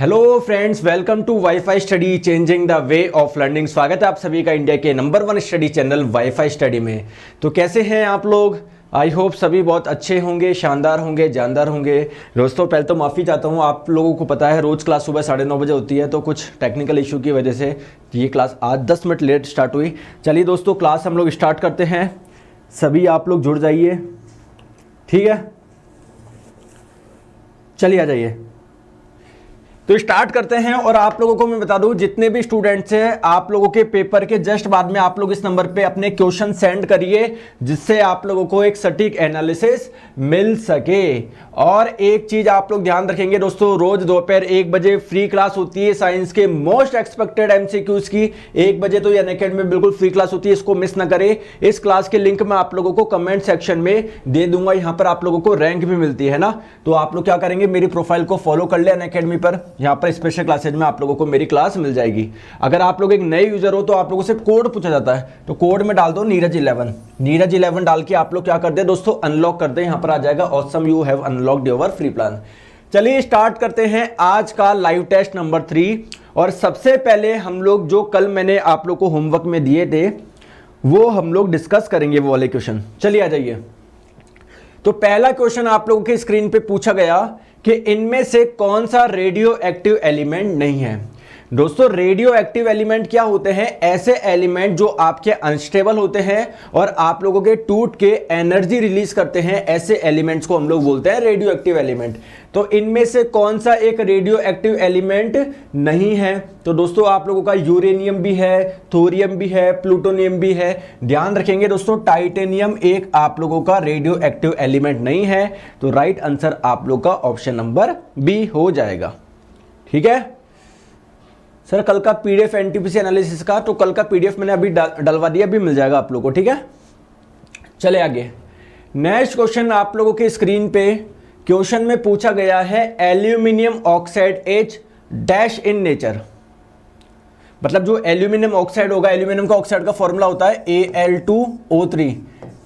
Hello friends, welcome to Wifi Study changing the way of learning. स्वागत है आप सभी का इंडिया के number 1 study channel Wifi Study में। तो कैसे हैं आप लोग? आई होप सभी बहुत अच्छे होंगे, शानदार होंगे, जानदार होंगे। दोस्तों पहले तो माफ़ी चाहता हूँ, आप लोगों को पता है रोज़ क्लास सुबह 9:30 बजे होती है, तो कुछ टेक्निकल इशू की वजह से ये क्लास आज 10 मिनट लेट स्टार्ट हुई। चलिए दोस्तों, क्लास हम लोग स्टार्ट करते हैं। सभी आप लोग जुड़ जाइए, ठीक है? चलिए आ जाइए, तो स्टार्ट करते हैं। और आप लोगों को मैं बता दूं, जितने भी स्टूडेंट्स हैं, आप लोगों के पेपर के जस्ट बाद में आप लोग इस नंबर पे अपने क्वेश्चन सेंड करिए, जिससे आप लोगों को एक सटीक एनालिसिस मिल सके। और एक चीज आप लोग ध्यान रखेंगे दोस्तों, रोज दोपहर 1 बजे फ्री क्लास होती है साइंस के मोस्ट एक्सपेक्टेड एमसीक्यूज की। 1 बजे तो ये अनअकैडमी में बिल्कुल फ्री क्लास होती है, इसको मिस ना करें। इस क्लास के लिंक मैं आप लोगों को कमेंट सेक्शन में दे दूंगा। यहां पर आप लोगों को रैंक भी मिलती है ना, तो आप लोग क्या करेंगे, मेरी प्रोफाइल को फॉलो कर ले अनअकैडमी पर। यहाँ पर स्पेशल क्लासेज में आप लोगों को मेरी क्लास मिल जाएगी। अगर आप लोग एक नए यूजर हो तो आप लोगों से कोड पूछा जाता है, तो कोड में डाल दो नीरज11। नीरज11 डाल के आप लोग क्या कर दे दोस्तों, अनलॉक कर दे। यहाँ पर आ जाएगा awesome you have unlocked your free plan. चलिए स्टार्ट करते हैं आज का लाइव टेस्ट नंबर 3। और सबसे पहले हम लोग जो कल मैंने आप लोग को होमवर्क में दिए थे वो हम लोग डिस्कस करेंगे, वो वाले क्वेश्चन। चलिए आ जाइए। तो पहला क्वेश्चन आप लोगों के स्क्रीन पे पूछा गया कि इनमें से कौन सा रेडियो एक्टिव एलिमेंट नहीं है। दोस्तों रेडियो एक्टिव एलिमेंट क्या होते हैं? ऐसे एलिमेंट जो आपके अनस्टेबल होते हैं और आप लोगों के टूट के एनर्जी रिलीज करते हैं, ऐसे एलिमेंट्स को हम लोग बोलते हैं रेडियो एक्टिव एलिमेंट। तो इनमें से कौन सा एक रेडियो एक्टिव एलिमेंट नहीं है? तो दोस्तों आप लोगों का यूरेनियम भी है, थोरियम भी है, प्लूटोनियम भी है। ध्यान रखेंगे दोस्तों, टाइटेनियम एक आप लोगों का रेडियो एक्टिव एलिमेंट नहीं है। तो राइट आंसर आप लोग का ऑप्शन नंबर बी हो जाएगा, ठीक है? सर कल का पीडीएफ एनटीपीसी एनालिसिस का, तो कल का पीडीएफ मैंने अभी डलवा दिया, अभी मिल जाएगा आप लोगों को, ठीक है? चले आगे। नेक्स्ट क्वेश्चन आप लोगों के स्क्रीन पे क्वेश्चन में पूछा गया है, aluminium oxide H dash in nature. मतलब जो एल्यूमिनियम ऑक्साइड होगा, एल्यूमिनियम का ऑक्साइड का फॉर्मूला होता है Al2O3।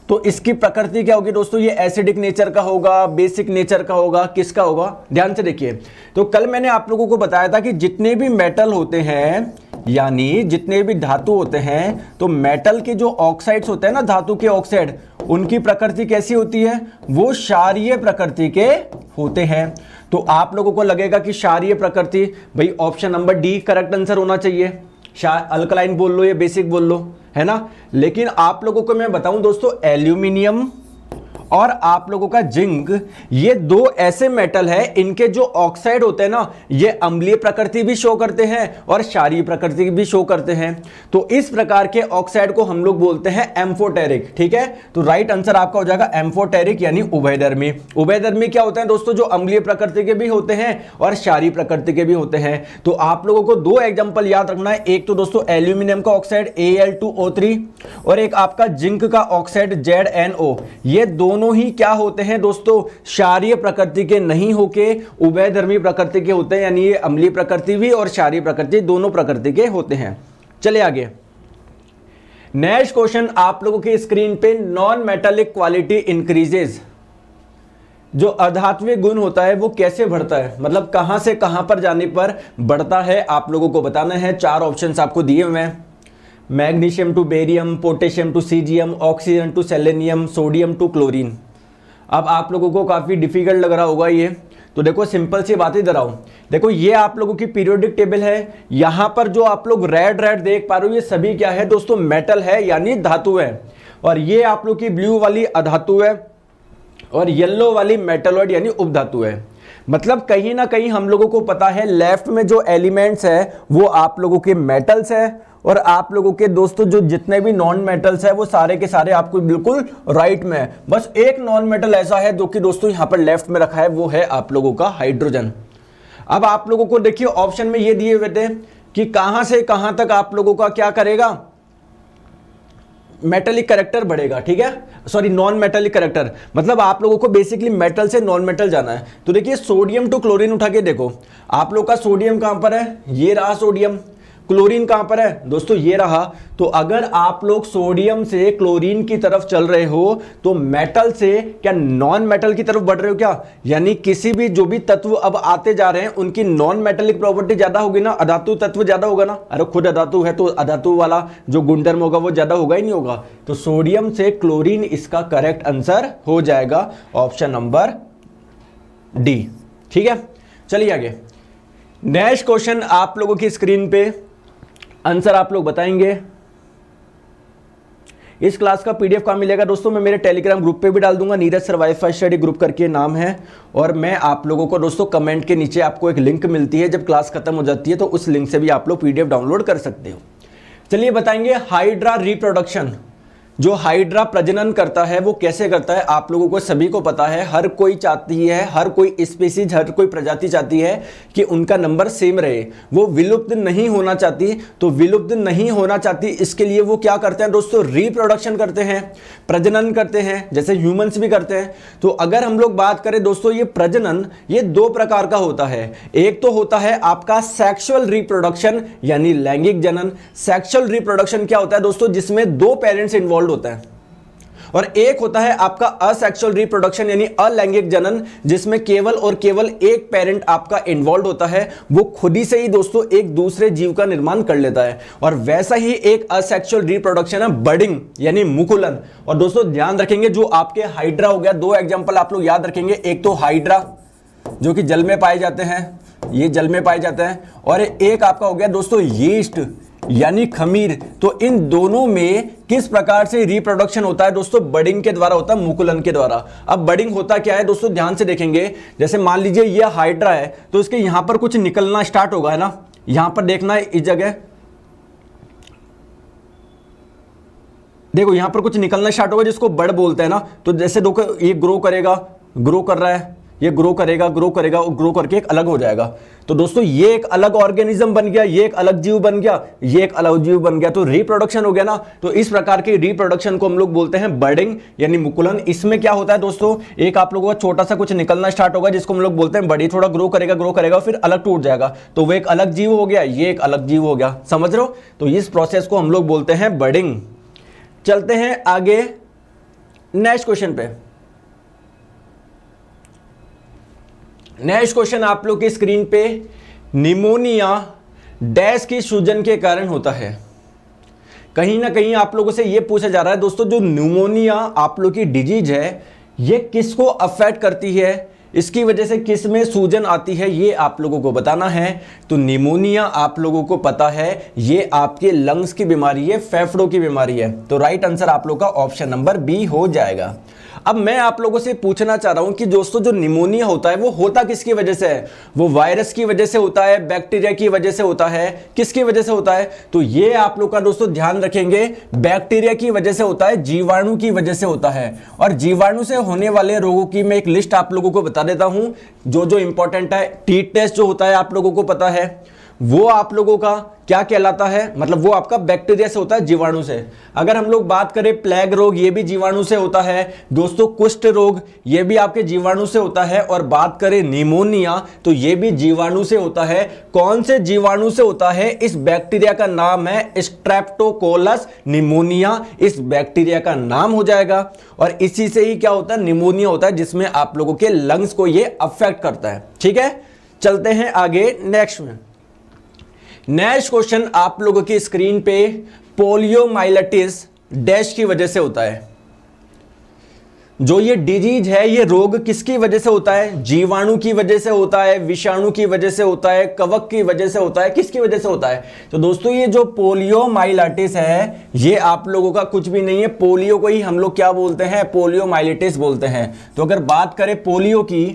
तो इसकी प्रकृति क्या होगी दोस्तों? ये एसिडिक नेचर का होगा, बेसिक नेचर का होगा, किसका होगा? ध्यान से देखिए। तो कल मैंने आप लोगों को बताया था कि जितने भी मेटल होते हैं, यानी जितने भी धातु होते हैं, तो मेटल के जो ऑक्साइड्स होते हैं ना, धातु के ऑक्साइड, उनकी प्रकृति कैसी होती है? वो क्षारीय प्रकृति के होते हैं। तो आप लोगों को लगेगा कि क्षारीय प्रकृति, भाई option number D correct answer होना चाहिए। अल्कलाइन बोल लो या बेसिक बोल लो, है ना? लेकिन आप लोगों को मैं बताऊं दोस्तों, एल्यूमिनियम और आप लोगों का जिंक, ये दो ऐसे मेटल है, इनके जो ऑक्साइड होते हैं ना, ये अम्लीय प्रकृति भी शो करते हैं और क्षारीय प्रकृति भी शो करते हैं। तो इस प्रकार के ऑक्साइड को हम लोग बोलते हैं एम्फोटेरिक, ठीक है? तो राइट आंसर आपका हो जाएगा एम्फोटेरिक, यानी उभयधर्मी। उभयधर्मी क्या होते हैं दोस्तों? जो अम्लीय प्रकृति के भी होते हैं और क्षारीय प्रकृति के भी होते हैं। तो आप लोगों को 2 एग्जाम्पल याद रखना है। एक तो दोस्तों एल्यूमिनियम का ऑक्साइड Al2O3 और एक आपका जिंक का ऑक्साइड ZnO। ये दोनों ही क्या होते हैं दोस्तों? क्षारीय प्रकृति के नहीं होके उभयधर्मी प्रकृति के होते हैं, यानी ये अम्लीय प्रकृति भी और क्षारीय प्रकृति दोनों प्रकृति के होते हैं। चलिए आगे। नेक्स्ट क्वेश्चन आप लोगों की स्क्रीन पे, नॉन मेटालिक क्वालिटी इंक्रीजेस। जो अधात्विक गुण होता है वो कैसे बढ़ता है? मतलब कहां से कहां पर जाने पर बढ़ता है, आप लोगों को बताना है। 4 ऑप्शंस आपको दिए हुए हैं। Magnesium to barium, potassium to caesium, oxygen to selenium, sodium to chlorine. अब आप लोगों को काफ़ी डिफिकल्ट लग रहा होगा ये, तो देखो सिंपल सी बात ही दोहराऊं। देखो ये आप लोगों की पीरियोडिक टेबल है। यहां पर जो आप लोग रेड रेड देख पा रहे हो, ये सभी क्या है दोस्तों? मेटल है, यानी धातु है। और ये आप लोग की ब्लू वाली अधातु है और येलो वाली मेटलॉइड यानी उपधातु है। मतलब कहीं ना कहीं हम लोगों को पता है, लेफ्ट में जो एलिमेंट्स है वो आप लोगों के मेटल्स है, और आप लोगों के दोस्तों जो जितने भी नॉन मेटल्स है वो सारे के सारे आपको बिल्कुल राइट में है। बस एक नॉन मेटल ऐसा है जो कि दोस्तों यहां पर लेफ्ट में रखा है, वो है आप लोगों का हाइड्रोजन। अब आप लोगों को देखिए ऑप्शन में ये दिए हुए थे कि कहां से कहां तक आप लोगों का क्या करेगा, मेटेलिक कैरेक्टर बढ़ेगा, ठीक है? सॉरी, नॉन मेटेलिक कैरेक्टर, मतलब आप लोगों को बेसिकली मेटल से नॉन मेटल जाना है। तो देखिए सोडियम टू क्लोरीन उठा के देखो, आप लोग का सोडियम कहां पर है? ये रहा सोडियम। क्लोरीन कहां पर है दोस्तों, ये रहा। तो अगर आप लोग सोडियम से क्लोरीन की तरफ चल रहे हो तो मेटल से क्या नॉन मेटल की तरफ बढ़ रहे हो क्या, यानी किसी भी जो भी तत्व अब आते जा रहे हैं उनकी नॉन मेटेलिक प्रॉपर्टी ज्यादा होगी ना, अधातु तत्व ज्यादा होगा ना। अरे खुद अधातु है तो अधातु वाला जो गुणधर्म होगा वो ज्यादा होगा ही नहीं होगा। तो सोडियम से क्लोरीन इसका करेक्ट आंसर हो जाएगा, ऑप्शन नंबर डी। ठीक है, चलिए आगे। नेक्स्ट क्वेश्चन आप लोगों की स्क्रीन पे आंसर आप लोग बताएंगे। इस क्लास का पीडीएफ कहां मिलेगा दोस्तों, मैं मेरे टेलीग्राम ग्रुप पे भी डाल दूंगा, Neeraj sir wifi study group करके नाम है। और मैं आप लोगों को दोस्तों कमेंट के नीचे आपको एक लिंक मिलती है, जब क्लास खत्म हो जाती है तो उस लिंक से भी आप लोग पीडीएफ डाउनलोड कर सकते हो। चलिए बताएंगे हाइड्रा रिप्रोडक्शन, जो हाइड्रा प्रजनन करता है वो कैसे करता है। आप लोगों को सभी को पता है, हर कोई चाहती है, हर कोई स्पीसीज, हर कोई प्रजाति चाहती है कि उनका नंबर सेम रहे, वो विलुप्त नहीं होना चाहती। तो विलुप्त नहीं होना चाहती, इसके लिए वो क्या करते हैं दोस्तों, रिप्रोडक्शन करते हैं, प्रजनन करते हैं, जैसे ह्यूमंस भी करते हैं। तो अगर हम लोग बात करें दोस्तों, ये प्रजनन ये दो प्रकार का होता है। एक तो होता है आपका सेक्सुअल रिप्रोडक्शन यानी लैंगिक जनन। सेक्सुअल रिप्रोडक्शन क्या होता है दोस्तों, जिसमें दो पेरेंट्स इन्वॉल्व होता है। और एक होता है आपका असेक्सुअल रिप्रोडक्शन यानी अलैंगिक जनन, जिसमें केवल और केवल एक पेरेंट आपका इन्वॉल्व होता है, वो खुद ही से ही दोस्तों एक दूसरे जीव का निर्माण कर लेता है। और वैसा ही एक असेक्सुअल रिप्रोडक्शन है बडिंग यानी मुकुलन। और दोस्तों ध्यान रखेंगे, जो आपके हाइड्रा हो गया, दो एग्जांपल आप लोग याद रखेंगे। एक तो हाइड्रा जो कि जल में पाए जाते हैं, ये जल में पाए जाते हैं, और एक आपका हो गया दोस्तों यीस्ट यानी खमीर। तो इन दोनों में किस प्रकार से रिप्रोडक्शन होता है दोस्तों, बडिंग के द्वारा होता है, मुकुलन के द्वारा। अब बडिंग होता क्या है दोस्तों, ध्यान से देखेंगे। जैसे मान लीजिए ये हाइड्रा है तो इसके यहां पर कुछ निकलना स्टार्ट होगा, है ना। यहां पर देखना है इस जगह, देखो यहां पर कुछ निकलना स्टार्ट होगा जिसको बड बोलते हैं ना। तो जैसे देखो ये ग्रो करेगा, ग्रो कर रहा है, ये ग्रो करेगा, ग्रो करेगा और ग्रो करके एक अलग हो जाएगा। तो दोस्तों ये एक अलग ऑर्गेनिज्म बन गया, ये एक अलग जीव बन गया, ये एक अलग जीव बन गया। तो रिप्रोडक्शन हो गया ना। तो इस प्रकार के रिप्रोडक्शन को हम लोग बोलते हैं बडिंग यानी मुकुलन। इसमें क्या होता है दोस्तों, एक आप लोगों का छोटा सा कुछ निकलना स्टार्ट होगा जिसको हम लोग बोलते हैं बड़ी, थोड़ा ग्रो करेगा फिर अलग टूट जाएगा। तो वो एक अलग जीव हो गया, ये एक अलग जीव हो गया, समझ रहे हो। तो इस प्रोसेस को हम लोग बोलते हैं बडिंग। चलते हैं आगे नेक्स्ट क्वेश्चन पे। नेक्स्ट क्वेश्चन आप लोग की स्क्रीन पे, निमोनिया डैश की सूजन के कारण होता है। कहीं ना कहीं आप लोगों से यह पूछा जा रहा है दोस्तों, जो निमोनिया आप लोग की डिजीज है ये किसको अफेक्ट करती है, इसकी वजह से किस में सूजन आती है, ये आप लोगों को बताना है। तो निमोनिया आप लोगों को पता है ये आपके लंग्स की बीमारी है, फेफड़ों की बीमारी है। तो राइट आंसर आप लोग का ऑप्शन नंबर बी हो जाएगा। अब मैं आप लोगों से पूछना चाह रहा हूं कि दोस्तों जो निमोनिया होता है वो होता किसकी वजह से है, वो वायरस की वजह से होता है, बैक्टीरिया की वजह से होता है, किसकी वजह से होता है। तो ये आप लोग का दोस्तों ध्यान रखेंगे, बैक्टीरिया की वजह से होता है, जीवाणु की वजह से होता है। और जीवाणु से होने वाले रोगों की मैं एक लिस्ट आप लोगों को बता देता हूं जो जो इंपॉर्टेंट है। टी टेस्ट जो होता है आप लोगों को पता है, वो आप लोगों का क्या कहलाता है, मतलब वो आपका बैक्टीरिया से होता है, जीवाणु से। अगर हम लोग बात करें प्लेग रोग, ये भी जीवाणु से होता है दोस्तों। कुष्ठ रोग ये भी आपके जीवाणु से होता है। और बात करें निमोनिया तो ये भी जीवाणु से होता है। कौन से जीवाणु से होता है, इस बैक्टीरिया का नाम है स्ट्रेप्टोकोकस निमोनिया, इस बैक्टीरिया का नाम हो जाएगा। और इसी से ही क्या होता है, निमोनिया होता है, जिसमें आप लोगों के लंग्स को ये अफेक्ट करता है। ठीक है, चलते हैं आगे नेक्स्ट में। नेक्स्ट क्वेश्चन आप लोगों की स्क्रीन पे, पोलियोमाइलिटिस डैश की वजह से होता है। जो ये डिजीज है ये रोग किसकी वजह से होता है, जीवाणु की वजह से होता है, विषाणु की वजह से होता है, कवक की वजह से होता है, किसकी वजह से होता है। तो दोस्तों ये जो पोलियोमाइलिटिस है ये आप लोगों का कुछ भी नहीं है, पोलियो को ही हम लोग क्या बोलते हैं, पोलियोमाइलिटिस बोलते हैं। तो अगर बात करें पोलियो की,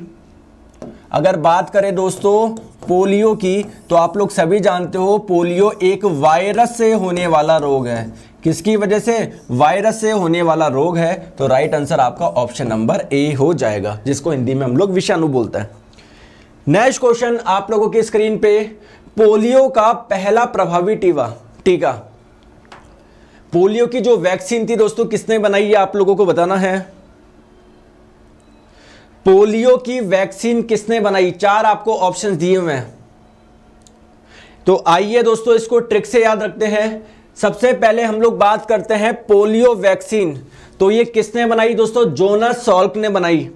अगर बात करें दोस्तों पोलियो की, तो आप लोग सभी जानते हो पोलियो एक वायरस से होने वाला रोग है। किसकी वजह से, वायरस से होने वाला रोग है। तो राइट आंसर आपका ऑप्शन नंबर ए हो जाएगा, जिसको हिंदी में हम लोग विषाणु बोलते हैं। नेक्स्ट क्वेश्चन आप लोगों की स्क्रीन पे, पोलियो का पहला प्रभावी टीका, पोलियो की जो वैक्सीन थी दोस्तों किसने बनाई है आप लोगों को बताना है। पोलियो की वैक्सीन किसने बनाई, चार आपको ऑप्शंस दिए हुए हैं। तो आइए दोस्तों इसको ट्रिक से याद रखते हैं। सबसे पहले हम लोग बात करते हैं पोलियो वैक्सीन। तो ये किसने बनाई दोस्तों? जोनास सॉल्क ने बनाई।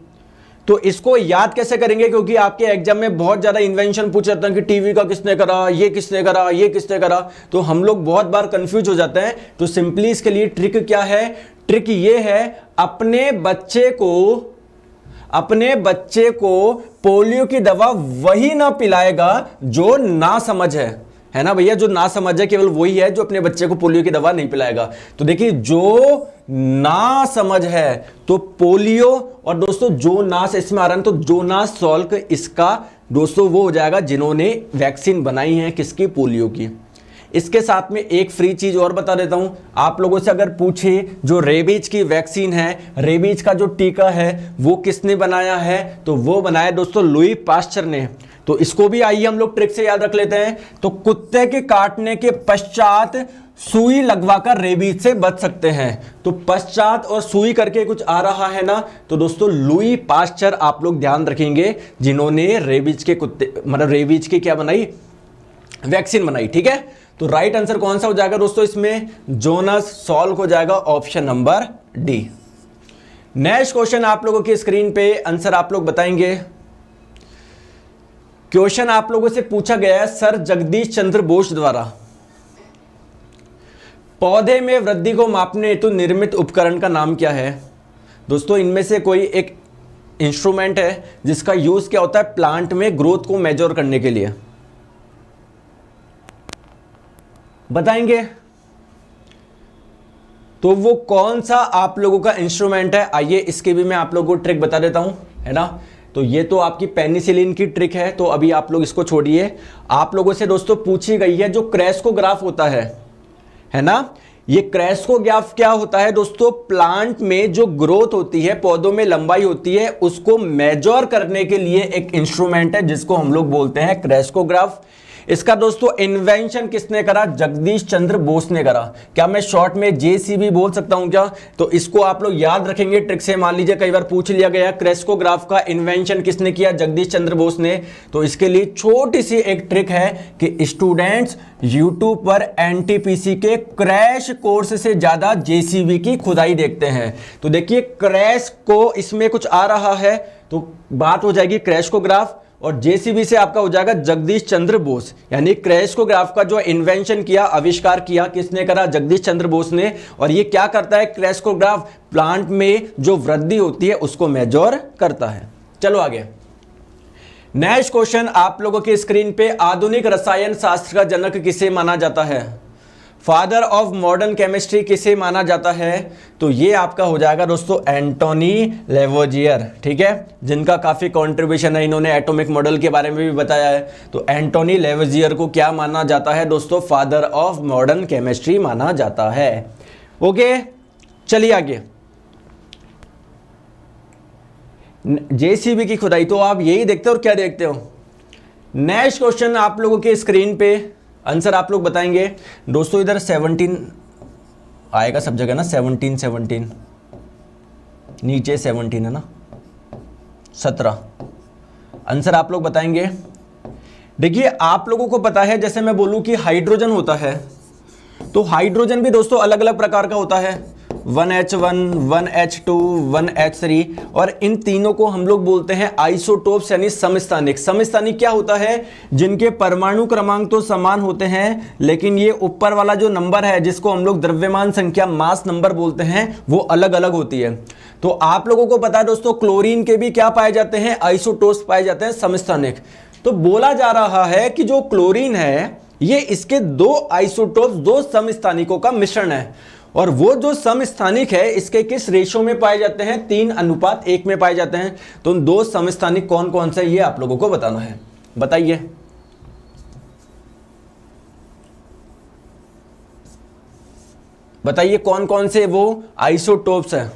तो इसको याद कैसे करेंगे, क्योंकि आपके एग्जाम में बहुत ज्यादा इन्वेंशन पूछ जाते हैं कि टीवी का किसने करा, ये किसने करा, ये किसने करा, तो हम लोग बहुत बार कंफ्यूज हो जाते हैं। तो सिंपली इसके लिए ट्रिक क्या है? ट्रिक ये है, अपने बच्चे को पोलियो की दवा वही ना पिलाएगा जो ना समझ है ना भैया? जो ना समझ है केवल वही है जो अपने बच्चे को पोलियो की दवा नहीं पिलाएगा। तो देखिए, जो ना समझ है तो पोलियो, और दोस्तों जो नास इसमें आ रहा है तो जोनास सॉल्क इसका दोस्तों वो हो जाएगा जिन्होंने वैक्सीन बनाई है किसकी? पोलियो की। इसके साथ में एक फ्री चीज और बता देता हूं, आप लोगों से अगर पूछे जो रेबीज की वैक्सीन है, रेबीज का जो टीका है वो किसने बनाया है? तो वो बनाया दोस्तों लुई पास्चर ने। तो इसको भी आइए हम लोग ट्रिक से याद रख लेते हैं। तो कुत्ते के काटने के पश्चात सुई लगवाकर रेबीज से बच सकते हैं। तो पश्चात और सुई करके कुछ आ रहा है ना, तो दोस्तों लुई पास्चर आप लोग ध्यान रखेंगे, जिन्होंने रेबीज के कुत्ते मतलब रेबीज की क्या बनाई? वैक्सीन बनाई। ठीक है, तो राइट आंसर कौन सा हो जाएगा दोस्तों? इसमें जोनास सॉल्क हो जाएगा, option number D. Next question आप लोगों की स्क्रीन पे आंसर आप लोग बताएंगे। क्वेश्चन आप लोगों से पूछा गया है सर जगदीश चंद्र बोस द्वारा पौधे में वृद्धि को मापने हेतु निर्मित उपकरण का नाम क्या है? दोस्तों इनमें से कोई एक इंस्ट्रूमेंट है जिसका यूज क्या होता है प्लांट में ग्रोथ को मेजर करने के लिए, बताएंगे? तो वो कौन सा आप लोगों का इंस्ट्रूमेंट है? आइए इसके भी मैं आप लोगों को ट्रिक बता देता हूं, है ना। तो ये तो आपकी पेनिसिलिन की ट्रिक है, तो अभी आप लोग इसको छोड़िए। आप लोगों से दोस्तों पूछी गई है जो क्रैस्कोग्राफ होता है ना। ये क्रैस्कोग्राफ क्या होता है दोस्तों? प्लांट में जो ग्रोथ होती है, पौधों में लंबाई होती है, उसको मेजर करने के लिए एक इंस्ट्रूमेंट है जिसको हम लोग बोलते हैं क्रैस्कोग्राफ। इसका दोस्तों इन्वेंशन किसने करा? जगदीश चंद्र बोस ने करा। क्या मैं शॉर्ट में जेसीबी बोल सकता हूं क्या? तो इसको आप लोग याद रखेंगे ट्रिक से। मान लीजिए कई बार पूछ लिया गया क्रैस्कोग्राफ का इन्वेंशन किसने किया? जगदीश चंद्र बोस ने। तो इसके लिए छोटी सी एक ट्रिक है कि स्टूडेंट्स यूट्यूब पर एनटीपीसी के क्रैश कोर्स से ज्यादा जेसीबी की खुदाई देखते हैं। तो देखिए क्रैश को इसमें कुछ आ रहा है तो बात हो जाएगी क्रैस्कोग्राफ, और जेसीबी से आपका हो जाएगा जगदीश चंद्र बोस। यानी क्रैस्कोग्राफ का जो इन्वेंशन किया, आविष्कार किया, किसने करा? जगदीश चंद्र बोस ने। और ये क्या करता है? क्रैस्कोग्राफ प्लांट में जो वृद्धि होती है उसको मेजर करता है। चलो आगे। नेक्स्ट क्वेश्चन आप लोगों की स्क्रीन पे, आधुनिक रसायन शास्त्र का जनक किसे माना जाता है? फादर ऑफ मॉडर्न केमिस्ट्री किसे माना जाता है? तो ये आपका हो जाएगा दोस्तों एंटोनी लेवोजियर। ठीक है, जिनका काफी कंट्रीब्यूशन है, इन्होंने एटॉमिक मॉडल के बारे में भी बताया है। तो एंटोनी लेवोजियर को क्या माना जाता है दोस्तों? फादर ऑफ मॉडर्न केमिस्ट्री माना जाता है। ओके, चलिए आगे। जेसीबी की खुदाई तो आप यही देखते हो और क्या देखते हो? नेक्स्ट क्वेश्चन आप लोगों के स्क्रीन पे, आंसर आप लोग बताएंगे। दोस्तों इधर 17 आएगा सब जगह ना, 17 नीचे 17 है ना, 17 आंसर आप लोग बताएंगे। देखिए आप लोगों को पता है, जैसे मैं बोलूं कि हाइड्रोजन होता है, तो हाइड्रोजन भी दोस्तों अलग अलग प्रकार का होता है, 1H1, 1H2, 1H3, और इन तीनों को हम लोग बोलते हैं आइसोटोप्स यानी समस्थानिक। समस्थानिक क्या होता है? जिनके परमाणु क्रमांक तो समान होते हैं, लेकिन ये ऊपर वाला जो नंबर है जिसको हम लोग द्रव्यमान संख्या मास नंबर बोलते हैं, वो अलग अलग होती है। तो आप लोगों को पता है दोस्तों क्लोरीन के भी क्या पाए जाते हैं? आइसोटोप्स पाए जाते हैं, समस्थानिक। तो बोला जा रहा है कि जो क्लोरीन है ये इसके दो आइसोटोप्स, दो समस्थानिकों का मिश्रण है, और वो जो समस्थानिक है इसके किस रेशो में पाए जाते हैं? 3:1 में पाए जाते हैं। तो उन दो समस्थानिक कौन कौन से ये आप लोगों को बताना है, बताइए। बताइए कौन कौन से वो आइसोटोप्स हैं।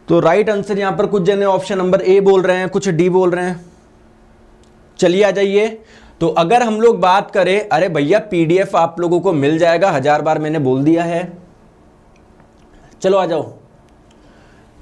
तो राइट आंसर यहां पर कुछ जने ऑप्शन नंबर ए बोल रहे हैं, कुछ डी बोल रहे हैं। चलिए आ जाइए। तो अगर हम लोग बात करें, अरे भैया पीडीएफ आप लोगों को मिल जाएगा, 1000 बार मैंने बोल दिया है। चलो आ जाओ।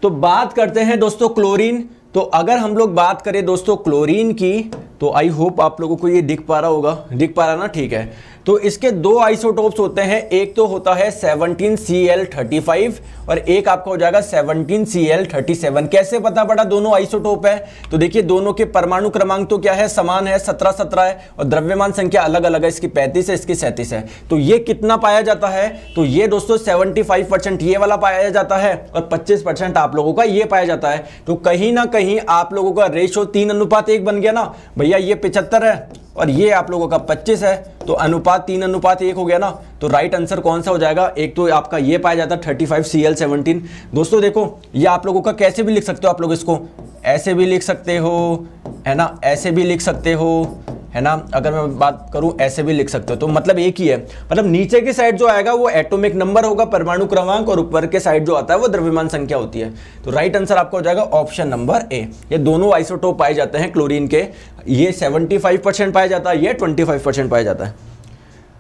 तो बात करते हैं दोस्तों क्लोरीन। तो अगर हम लोग बात करें दोस्तों क्लोरीन की, तो आई होप आप लोगों को ये दिख पा रहा होगा, दिख पा रहा ना, ठीक है। तो इसके दो आइसोटोप्स होते हैं, एक तो होता है 17Cl35 और एक आपका हो जाएगा 17Cl37। कैसे पता पड़ा दोनों आइसोटोप है? तो देखिए दोनों के परमाणु क्रमांक तो क्या है, समान है, 17-17 है, और द्रव्यमान संख्या अलग अलग है, इसकी 35 है, इसकी 37 है। तो ये कितना पाया जाता है? तो ये दोस्तों 75% ये वाला पाया जाता है और 25% आप लोगों का ये पाया जाता है। तो कहीं ना कहीं आप लोगों का रेशो 3:1 बन गया ना भैया, ये 75 है और ये आप लोगों का 25 है, तो अनुपात 3:1 हो गया ना। तो राइट आंसर कौन सा हो जाएगा? एक तो आपका ये पाया जाता है 35Cl17। दोस्तों देखो ये आप लोगों का कैसे भी लिख सकते हो, आप लोग इसको ऐसे भी लिख सकते हो, है ना, ऐसे भी लिख सकते हो, है ना, अगर मैं बात करूं ऐसे भी लिख सकते हो। तो मतलब एक ही है, मतलब नीचे की साइड जो आएगा वो एटॉमिक नंबर होगा, परमाणु क्रमांक, और ऊपर के साइड जो आता है वो द्रव्यमान संख्या होती है। तो राइट आंसर आपका हो जाएगा ऑप्शन नंबर ए। ये दोनों आइसोटोप पाए जाते हैं क्लोरीन के, ये 75% पाया जाता है, ये 25% पाया जाता है।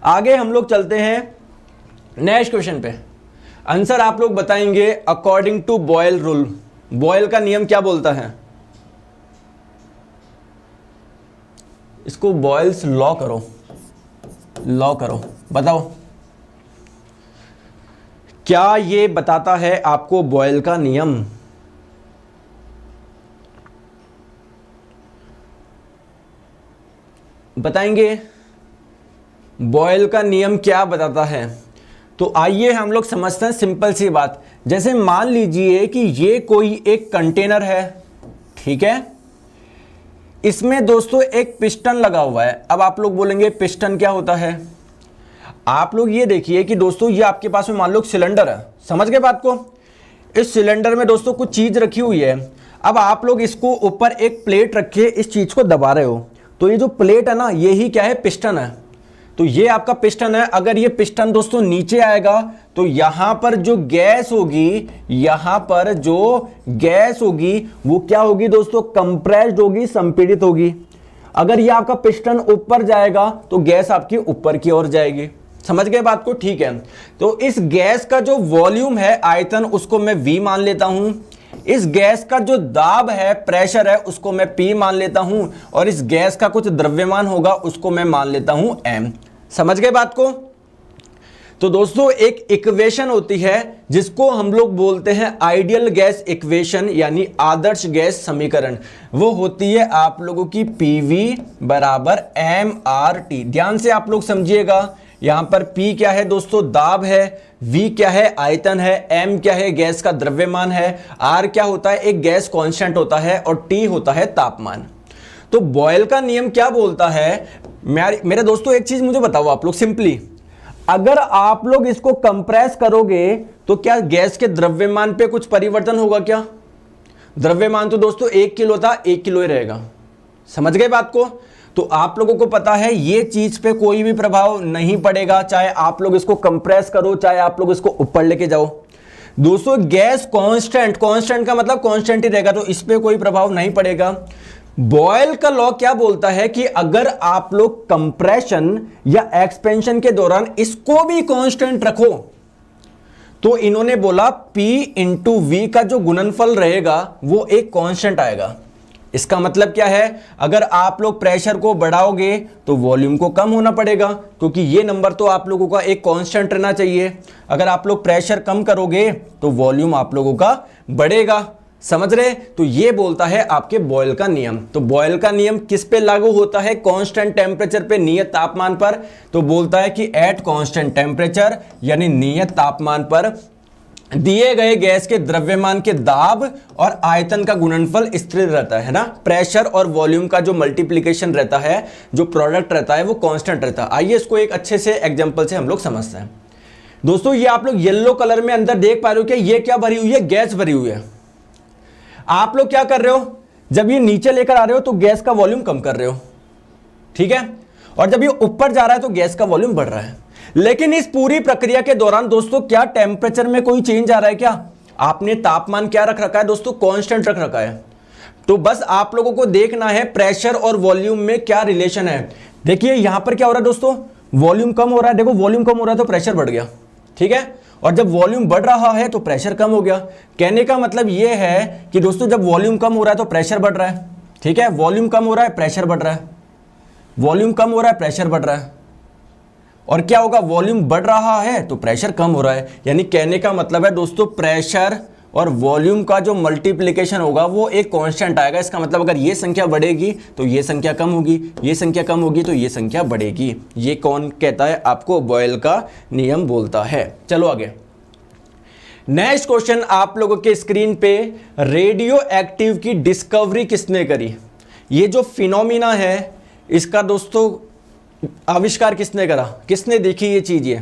आगे हम लोग चलते हैं नेक्स्ट क्वेश्चन पे। आंसर आप लोग बताएंगे according to Boyle rule. Boyle का नियम क्या बोलता है? इसको बॉयल्स लॉ करो, लॉ करो, बताओ क्या ये बताता है आपको बॉयल का नियम? बताएंगे बॉयल का नियम क्या बताता है? तो आइए हम लोग समझते हैं सिंपल सी बात। जैसे मान लीजिए कि ये कोई एक कंटेनर है, ठीक है, इसमें दोस्तों एक पिस्टन लगा हुआ है। अब आप लोग बोलेंगे पिस्टन क्या होता है? आप लोग ये देखिए कि दोस्तों ये आपके पास में मान लो सिलेंडर है, समझ गए बात को? इस सिलेंडर में दोस्तों कुछ चीज रखी हुई है। अब आप लोग इसको ऊपर एक प्लेट रखे इस चीज को दबा रहे हो, तो ये जो प्लेट है ना, ये ही क्या है, पिस्टन है। तो ये आपका पिस्टन है। अगर ये पिस्टन दोस्तों नीचे आएगा तो यहां पर जो गैस होगी, यहां पर जो गैस होगी वो क्या होगी दोस्तों, कंप्रेस्ड होगी, संपीड़ित होगी। अगर ये आपका पिस्टन ऊपर जाएगा तो गैस आपकी ऊपर की ओर जाएगी। समझ गए बात को? ठीक है। तो इस गैस का जो वॉल्यूम है, आयतन, उसको मैं V मान लेता हूं। इस गैस का जो दाब है, प्रेशर है, उसको मैं P मान लेता हूं, और इस गैस का कुछ द्रव्यमान होगा उसको मैं मान लेता हूं M। समझ गए बात को? तो दोस्तों एक इक्वेशन होती है जिसको हम लोग बोलते हैं आइडियल गैस इक्वेशन, यानी आदर्श गैस समीकरण। वो होती है आप लोगों की PV बराबर mRT। ध्यान से आप लोग समझिएगा, यहां पर P क्या है दोस्तों, दाब है, V क्या है, आयतन है, M क्या है, गैस का द्रव्यमान है, R क्या होता है, एक गैस कांस्टेंट होता है, और T होता है तापमान। तो बॉयल का नियम क्या बोलता है? मेरे दोस्तों एक चीज मुझे बताओ आप लोग सिंपली, अगर आप लोग इसको कंप्रेस करोगे तो क्या गैस के द्रव्यमान पे कुछ परिवर्तन होगा क्या? द्रव्यमान तो दोस्तों 1 किलो था, 1 किलो ही रहेगा। समझ गए बात को? तो आप लोगों को पता है ये चीज पे कोई भी प्रभाव नहीं पड़ेगा, चाहे आप लोग इसको कंप्रेस करो, चाहे आप लोग इसको ऊपर लेके जाओ। दोस्तों गैस कांस्टेंट, कांस्टेंट का मतलब कांस्टेंट ही रहेगा, तो इस पे कोई प्रभाव नहीं पड़ेगा। बॉयल का लॉ क्या बोलता है कि अगर आप लोग कंप्रेशन या एक्सपेंशन के दौरान इसको भी कांस्टेंट रखो, तो इन्होंने बोला P इंटू V का जो गुणनफल रहेगा वो एक कांस्टेंट आएगा। इसका मतलब क्या है? अगर आप लोग प्रेशर को बढ़ाओगे तो वॉल्यूम को कम होना पड़ेगा, क्योंकि ये नंबर तो आप लोगों का एक कांस्टेंट रहना चाहिए। अगर आप लोग प्रेशर कम करोगे तो वॉल्यूम आप लोगों का बढ़ेगा। समझ रहे? तो ये बोलता है आपके बॉयल का नियम। तो बॉयल का नियम किस पे लागू होता है? कांस्टेंट टेम्परेचर पे, नियत तापमान पर। तो बोलता है कि एट कांस्टेंट टेम्परेचर यानी नियत तापमान पर दिए गए गैस के द्रव्यमान के दाब और आयतन का गुणनफल स्थिर रहता है ना। प्रेशर और वॉल्यूम का जो मल्टीप्लिकेशन रहता है, जो प्रोडक्ट रहता है, वो कांस्टेंट रहता है। आइए इसको एक अच्छे से एग्जांपल से हम लोग समझते हैं। दोस्तों ये आप लोग येलो कलर में अंदर देख पा रहे हो कि ये क्या भरी हुई है? गैस भरी हुई है। आप लोग क्या कर रहे हो? जब ये नीचे लेकर आ रहे हो तो गैस का वॉल्यूम कम कर रहे हो, ठीक है, और जब ये ऊपर जा रहा है तो गैस का वॉल्यूम बढ़ रहा है। लेकिन इस पूरी प्रक्रिया के दौरान दोस्तों क्या टेम्परेचर में कोई चेंज आ रहा है क्या? आपने तापमान क्या रख रखा है दोस्तों? कांस्टेंट रख रखा है। तो बस आप लोगों को देखना है प्रेशर और वॉल्यूम में क्या रिलेशन है। देखिए यहां पर क्या हो रहा है दोस्तों, वॉल्यूम कम हो रहा है। देखो वॉल्यूम कम हो रहा है तो प्रेशर बढ़ गया, ठीक है, और जब वॉल्यूम बढ़ रहा है तो प्रेशर कम हो गया। कहने का मतलब ये है कि दोस्तों जब वॉल्यूम कम हो रहा है तो प्रेशर बढ़ रहा है। ठीक है, वॉल्यूम कम हो रहा है, प्रेशर बढ़ रहा है, वॉल्यूम कम हो रहा है, प्रेशर बढ़ रहा है। और क्या होगा, वॉल्यूम बढ़ रहा है तो प्रेशर कम हो रहा है। यानी कहने का मतलब है दोस्तों प्रेशर और वॉल्यूम का जो मल्टीप्लिकेशन होगा वो एक कांस्टेंट आएगा। इसका मतलब अगर ये संख्या बढ़ेगी तो ये संख्या कम होगी, ये संख्या कम होगी तो ये संख्या बढ़ेगी। ये कौन कहता है आपको? बॉयल का नियम बोलता है। चलो आगे, नेक्स्ट क्वेश्चन आप लोगों के स्क्रीन पे, रेडियो एक्टिव की डिस्कवरी किसने करी? ये जो फिनोमिना है इसका दोस्तों आविष्कार किसने करा, किसने देखी ये चीज? ये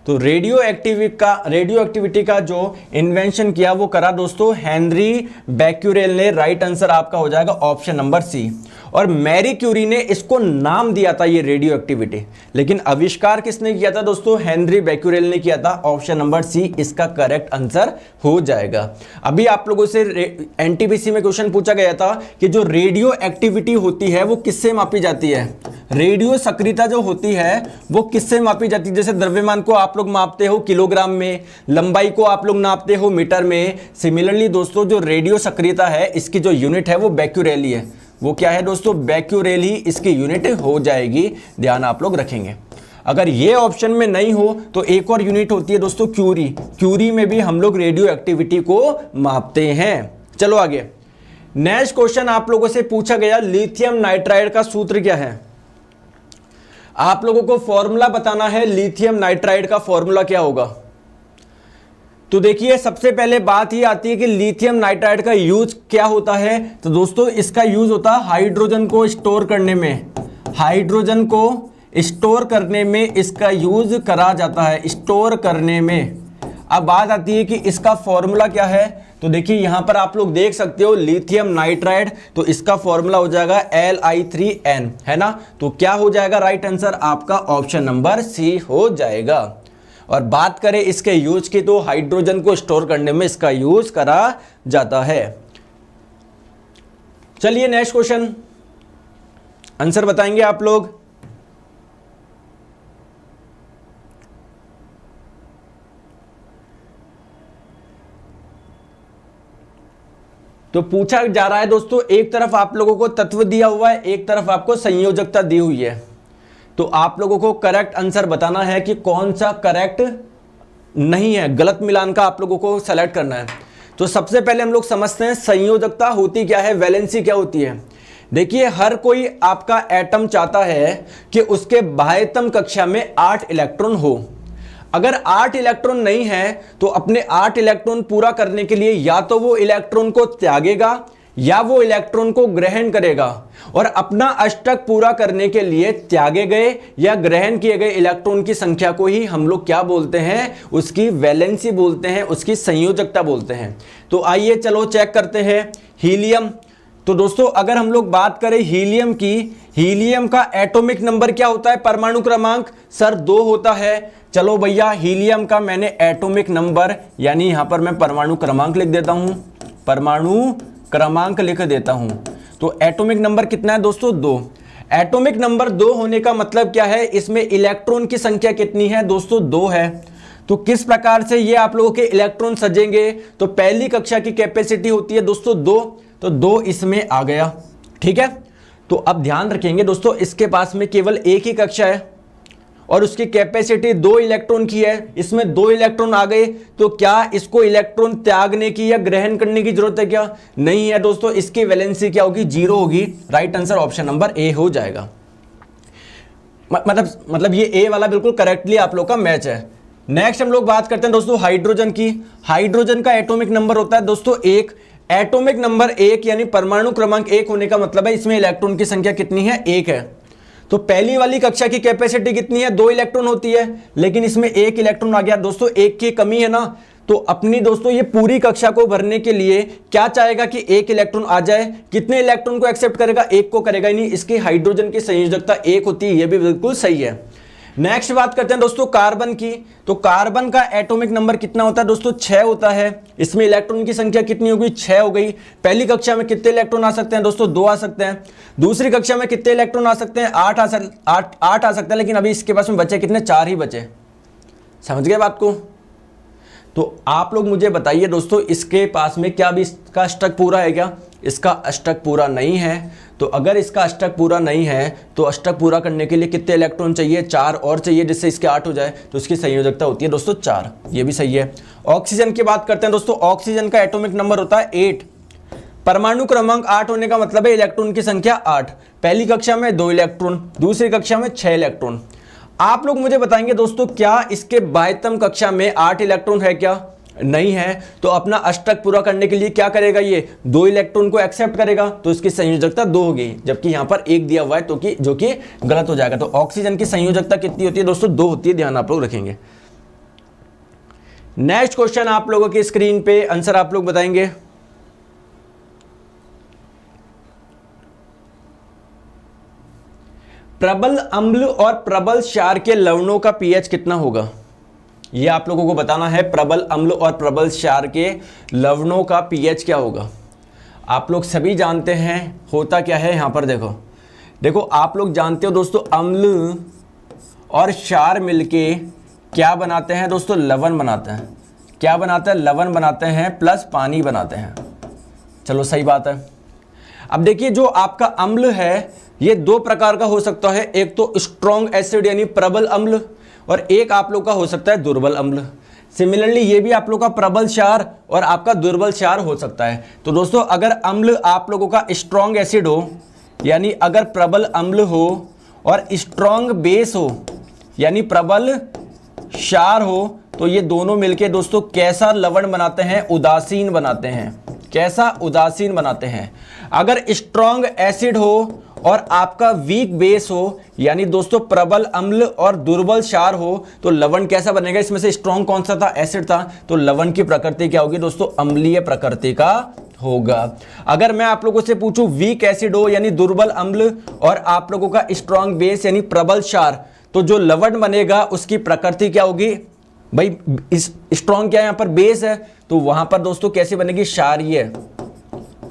तो रेडियो एक्टिविटी का जो इन्वेंशन किया वो करा दोस्तों हेनरी बैक्यूरेल ने। राइट आंसर आपका हो जाएगा ऑप्शन नंबर सी। और मैरी क्यूरी ने इसको नाम दिया था ये रेडियो एक्टिविटी, लेकिन आविष्कार किसने किया था दोस्तों? हेनरी बैक्यूरेल ने किया था। ऑप्शन नंबर सी इसका करेक्ट आंसर हो जाएगा। अभी आप लोगों से एनटीपीसी में क्वेश्चन पूछा गया था कि जो रेडियो एक्टिविटी होती है वो किससे मापी जाती है? रेडियो सक्रियता जो होती है वो किससे मापी जाती है? जैसे द्रव्यमान को आप लोग मापते हो किलोग्राम में, लंबाई को आप लोग नापते हो मीटर में। सिमिलरली दोस्तों जो रेडियो सक्रियता है इसकी जो यूनिट है वो बैक्यूरेल ही है। वो क्या है दोस्तों? बैक्यूरेल ही इसकी यूनिट हो जाएगी। ध्यान आप लोग रखेंगे। अगर ये ऑप्शन में नहीं हो तो एक और यूनिट होती है दोस्तों क्यूरी। क्यूरी में भी हम लोग रेडियो एक्टिविटी को मापते हैं। चलो आगे, नेक्स्ट क्वेश्चन आप लोगों से पूछा गया, लिथियम नाइट्राइड का सूत्र क्या है? आप लोगों को फॉर्मूला बताना है, लिथियम नाइट्राइड का फॉर्मूला क्या होगा? तो देखिए सबसे पहले बात ये आती है कि लिथियम नाइट्राइड का यूज क्या होता है। तो दोस्तों इसका यूज होता है हाइड्रोजन को स्टोर करने में। हाइड्रोजन को स्टोर करने में इसका यूज करा जाता है, स्टोर करने में। अब बात आती है कि इसका फॉर्मूला क्या है। तो देखिए यहां पर आप लोग देख सकते हो लिथियम नाइट्राइड, तो इसका फॉर्मूला हो जाएगा Li3n, है ना। तो क्या हो जाएगा राइट आंसर आपका? ऑप्शन नंबर सी हो जाएगा। और बात करें इसके यूज की तो हाइड्रोजन को स्टोर करने में इसका यूज करा जाता है। चलिए नेक्स्ट क्वेश्चन, आंसर बताएंगे आप लोग। तो पूछा जा रहा है दोस्तों, एक तरफ आप लोगों को तत्व दिया हुआ है, एक तरफ आपको संयोजकता दी हुई है। तो आप लोगों को करेक्ट आंसर बताना है कि कौन सा करेक्ट नहीं है, गलत मिलान का आप लोगों को सेलेक्ट करना है। तो सबसे पहले हम लोग समझते हैं संयोजकता होती क्या है, वैलेंसी क्या होती है। देखिए हर कोई आपका एटम चाहता है कि उसके बाह्यतम कक्षा में 8 इलेक्ट्रॉन हो। अगर 8 इलेक्ट्रॉन नहीं है तो अपने 8 इलेक्ट्रॉन पूरा करने के लिए या तो वो इलेक्ट्रॉन को त्यागेगा या वो इलेक्ट्रॉन को ग्रहण करेगा। और अपना अष्टक पूरा करने के लिए त्यागे गए या ग्रहण किए गए इलेक्ट्रॉन की संख्या को ही हम लोग क्या बोलते हैं? उसकी वैलेंसी बोलते हैं, उसकी संयोजकता बोलते हैं। तो आइए चलो चेक करते हैं हीलियम। तो दोस्तों अगर हम लोग बात करें हीलियम की, हीलियम का एटॉमिक नंबर क्या होता है? परमाणु क्रमांक सर 2 होता है। चलो भैया हीलियम का मैंने एटॉमिक नंबर यानी यहां पर मैं परमाणु क्रमांक लिख देता हूं, परमाणु क्रमांक लिख देता हूं। तो एटॉमिक नंबर कितना है दोस्तों? 2। एटॉमिक नंबर 2 होने का मतलब क्या है? इसमें इलेक्ट्रॉन की संख्या कितनी है दोस्तों? 2 है। तो किस प्रकार से ये आप लोगों के इलेक्ट्रॉन सजेंगे? तो पहली कक्षा की कैपेसिटी होती है दोस्तों 2, तो 2 इसमें आ गया। ठीक है, तो अब ध्यान रखेंगे दोस्तों इसके पास में केवल एक ही कक्षा है और उसकी कैपेसिटी 2 इलेक्ट्रॉन की है। इसमें 2 इलेक्ट्रॉन आ गए तो क्या इसको इलेक्ट्रॉन त्यागने की या ग्रहण करने की जरूरत है क्या? नहीं है दोस्तों। इसकी वैलेंसी क्या होगी? 0 होगी। Right answer option number A हो जाएगा। मतलब ये ए वाला बिल्कुल करेक्टली आप लोग का मैच है। नेक्स्ट हम लोग बात करते हैं दोस्तों हाइड्रोजन की। हाइड्रोजन का एटॉमिक नंबर होता है दोस्तों 1। एटॉमिक नंबर 1 यानी परमाणु क्रमांक 1 होने का मतलब है इसमें इलेक्ट्रॉन की संख्या कितनी है? 1 है। तो पहली वाली कक्षा की कैपेसिटी कितनी है? 2 इलेक्ट्रॉन होती है, लेकिन इसमें 1 इलेक्ट्रॉन आ गया दोस्तों, 1 की कमी है ना। तो अपनी दोस्तों ये पूरी कक्षा को भरने के लिए क्या चाहेगा कि 1 इलेक्ट्रॉन आ जाए। कितने इलेक्ट्रॉन को एक्सेप्ट करेगा? 1 को करेगा ही नहीं। इसकी हाइड्रोजन की संयोजकता 1 होती है, ये भी बिल्कुल सही है। नेक्स्ट बात करते हैं दोस्तों कार्बन की। तो कार्बन का एटॉमिक नंबर कितना होता है दोस्तों? 6 होता है। इसमें इलेक्ट्रॉन की संख्या कितनी हो गई? 6 हो गई। पहली कक्षा में कितने इलेक्ट्रॉन आ सकते हैं दोस्तों? 2 आ सकते हैं। दूसरी कक्षा में कितने इलेक्ट्रॉन आ सकते हैं? 8 आ सकते हैं, लेकिन अभी इसके पास में बचे कितने? 4 ही बचे। समझ गए बात को? तो आप लोग मुझे बताइए दोस्तों, इसके पास में क्या भी इसका अष्टक पूरा है क्या? इसका अष्टक पूरा नहीं है। तो अगर इसका अष्टक पूरा नहीं है तो अष्टक पूरा करने के लिए कितने इलेक्ट्रॉन चाहिए? 4 और चाहिए, जिससे इसके 8 हो जाए। तो इसकी संयोजकता होती है दोस्तों 4, ये भी सही है। ऑक्सीजन की बात करते हैं दोस्तों। ऑक्सीजन का एटॉमिक नंबर होता है 8। परमाणु क्रमांक 8 होने का मतलब है इलेक्ट्रॉन की संख्या 8। पहली कक्षा में 2 इलेक्ट्रॉन, दूसरी कक्षा में 6 इलेक्ट्रॉन। आप लोग मुझे बताएंगे दोस्तों, क्या इसके बाह्यतम कक्षा में 8 इलेक्ट्रॉन है क्या? नहीं है। तो अपना अष्टक पूरा करने के लिए क्या करेगा? ये 2 इलेक्ट्रॉन को एक्सेप्ट करेगा, तो इसकी संयोजकता 2 होगी, जबकि यहां पर 1 दिया हुआ है तो जो कि गलत हो जाएगा। तो ऑक्सीजन की संयोजकता कितनी होती है दोस्तों? 2 होती है, ध्यान आप लोग रखेंगे। नेक्स्ट क्वेश्चन आप लोगों की स्क्रीन पे, आंसर आप लोग बताएंगे। प्रबल अम्ल और प्रबल क्षार के लवणों का पीएच कितना होगा? ये आप लोगों को बताना है। प्रबल अम्ल और प्रबल क्षार के लवणों का पीएच क्या होगा? आप लोग सभी जानते हैं होता क्या है। यहां पर देखो आप लोग जानते हो दोस्तों, अम्ल और क्षार मिलके क्या बनाते हैं दोस्तों? लवण बनाते हैं। क्या बनाते हैं? लवण बनाते हैं प्लस पानी बनाते हैं। चलो सही बात है। अब देखिए, जो आपका अम्ल है ये 2 प्रकार का हो सकता है। एक तो स्ट्रॉन्ग एसिड यानी प्रबल अम्ल, और एक आप लोग का हो सकता है दुर्बल अम्ल। सिमिलरली ये भी आप लोग का प्रबल क्षार और आपका दुर्बल क्षार हो सकता है। तो दोस्तों, अगर अम्ल आप लोगों का स्ट्रॉन्ग एसिड हो, यानी अगर प्रबल अम्ल हो, और स्ट्रॉन्ग बेस हो यानी प्रबल क्षार हो, तो ये दोनों मिलके दोस्तों कैसा लवण बनाते हैं? उदासीन बनाते हैं। कैसा? उदासीन बनाते हैं। अगर स्ट्रॉन्ग एसिड हो और आपका वीक बेस हो, यानी दोस्तों प्रबल अम्ल और दुर्बल क्षार हो, तो लवण कैसा बनेगा? इसमें से स्ट्रॉन्ग कौन सा था? एसिड था। तो लवण की प्रकृति क्या होगी दोस्तों? अम्लीय प्रकृति का होगा। अगर मैं आप लोगों से पूछूं वीक एसिड हो यानी दुर्बल अम्ल, और आप लोगों का स्ट्रॉन्ग बेस यानी प्रबल क्षार, तो जो लवण बनेगा उसकी प्रकृति क्या होगी? भाई स्ट्रॉन्ग क्या है यहां पर? बेस है, तो वहां पर दोस्तों कैसे बनेगी? क्षारीय।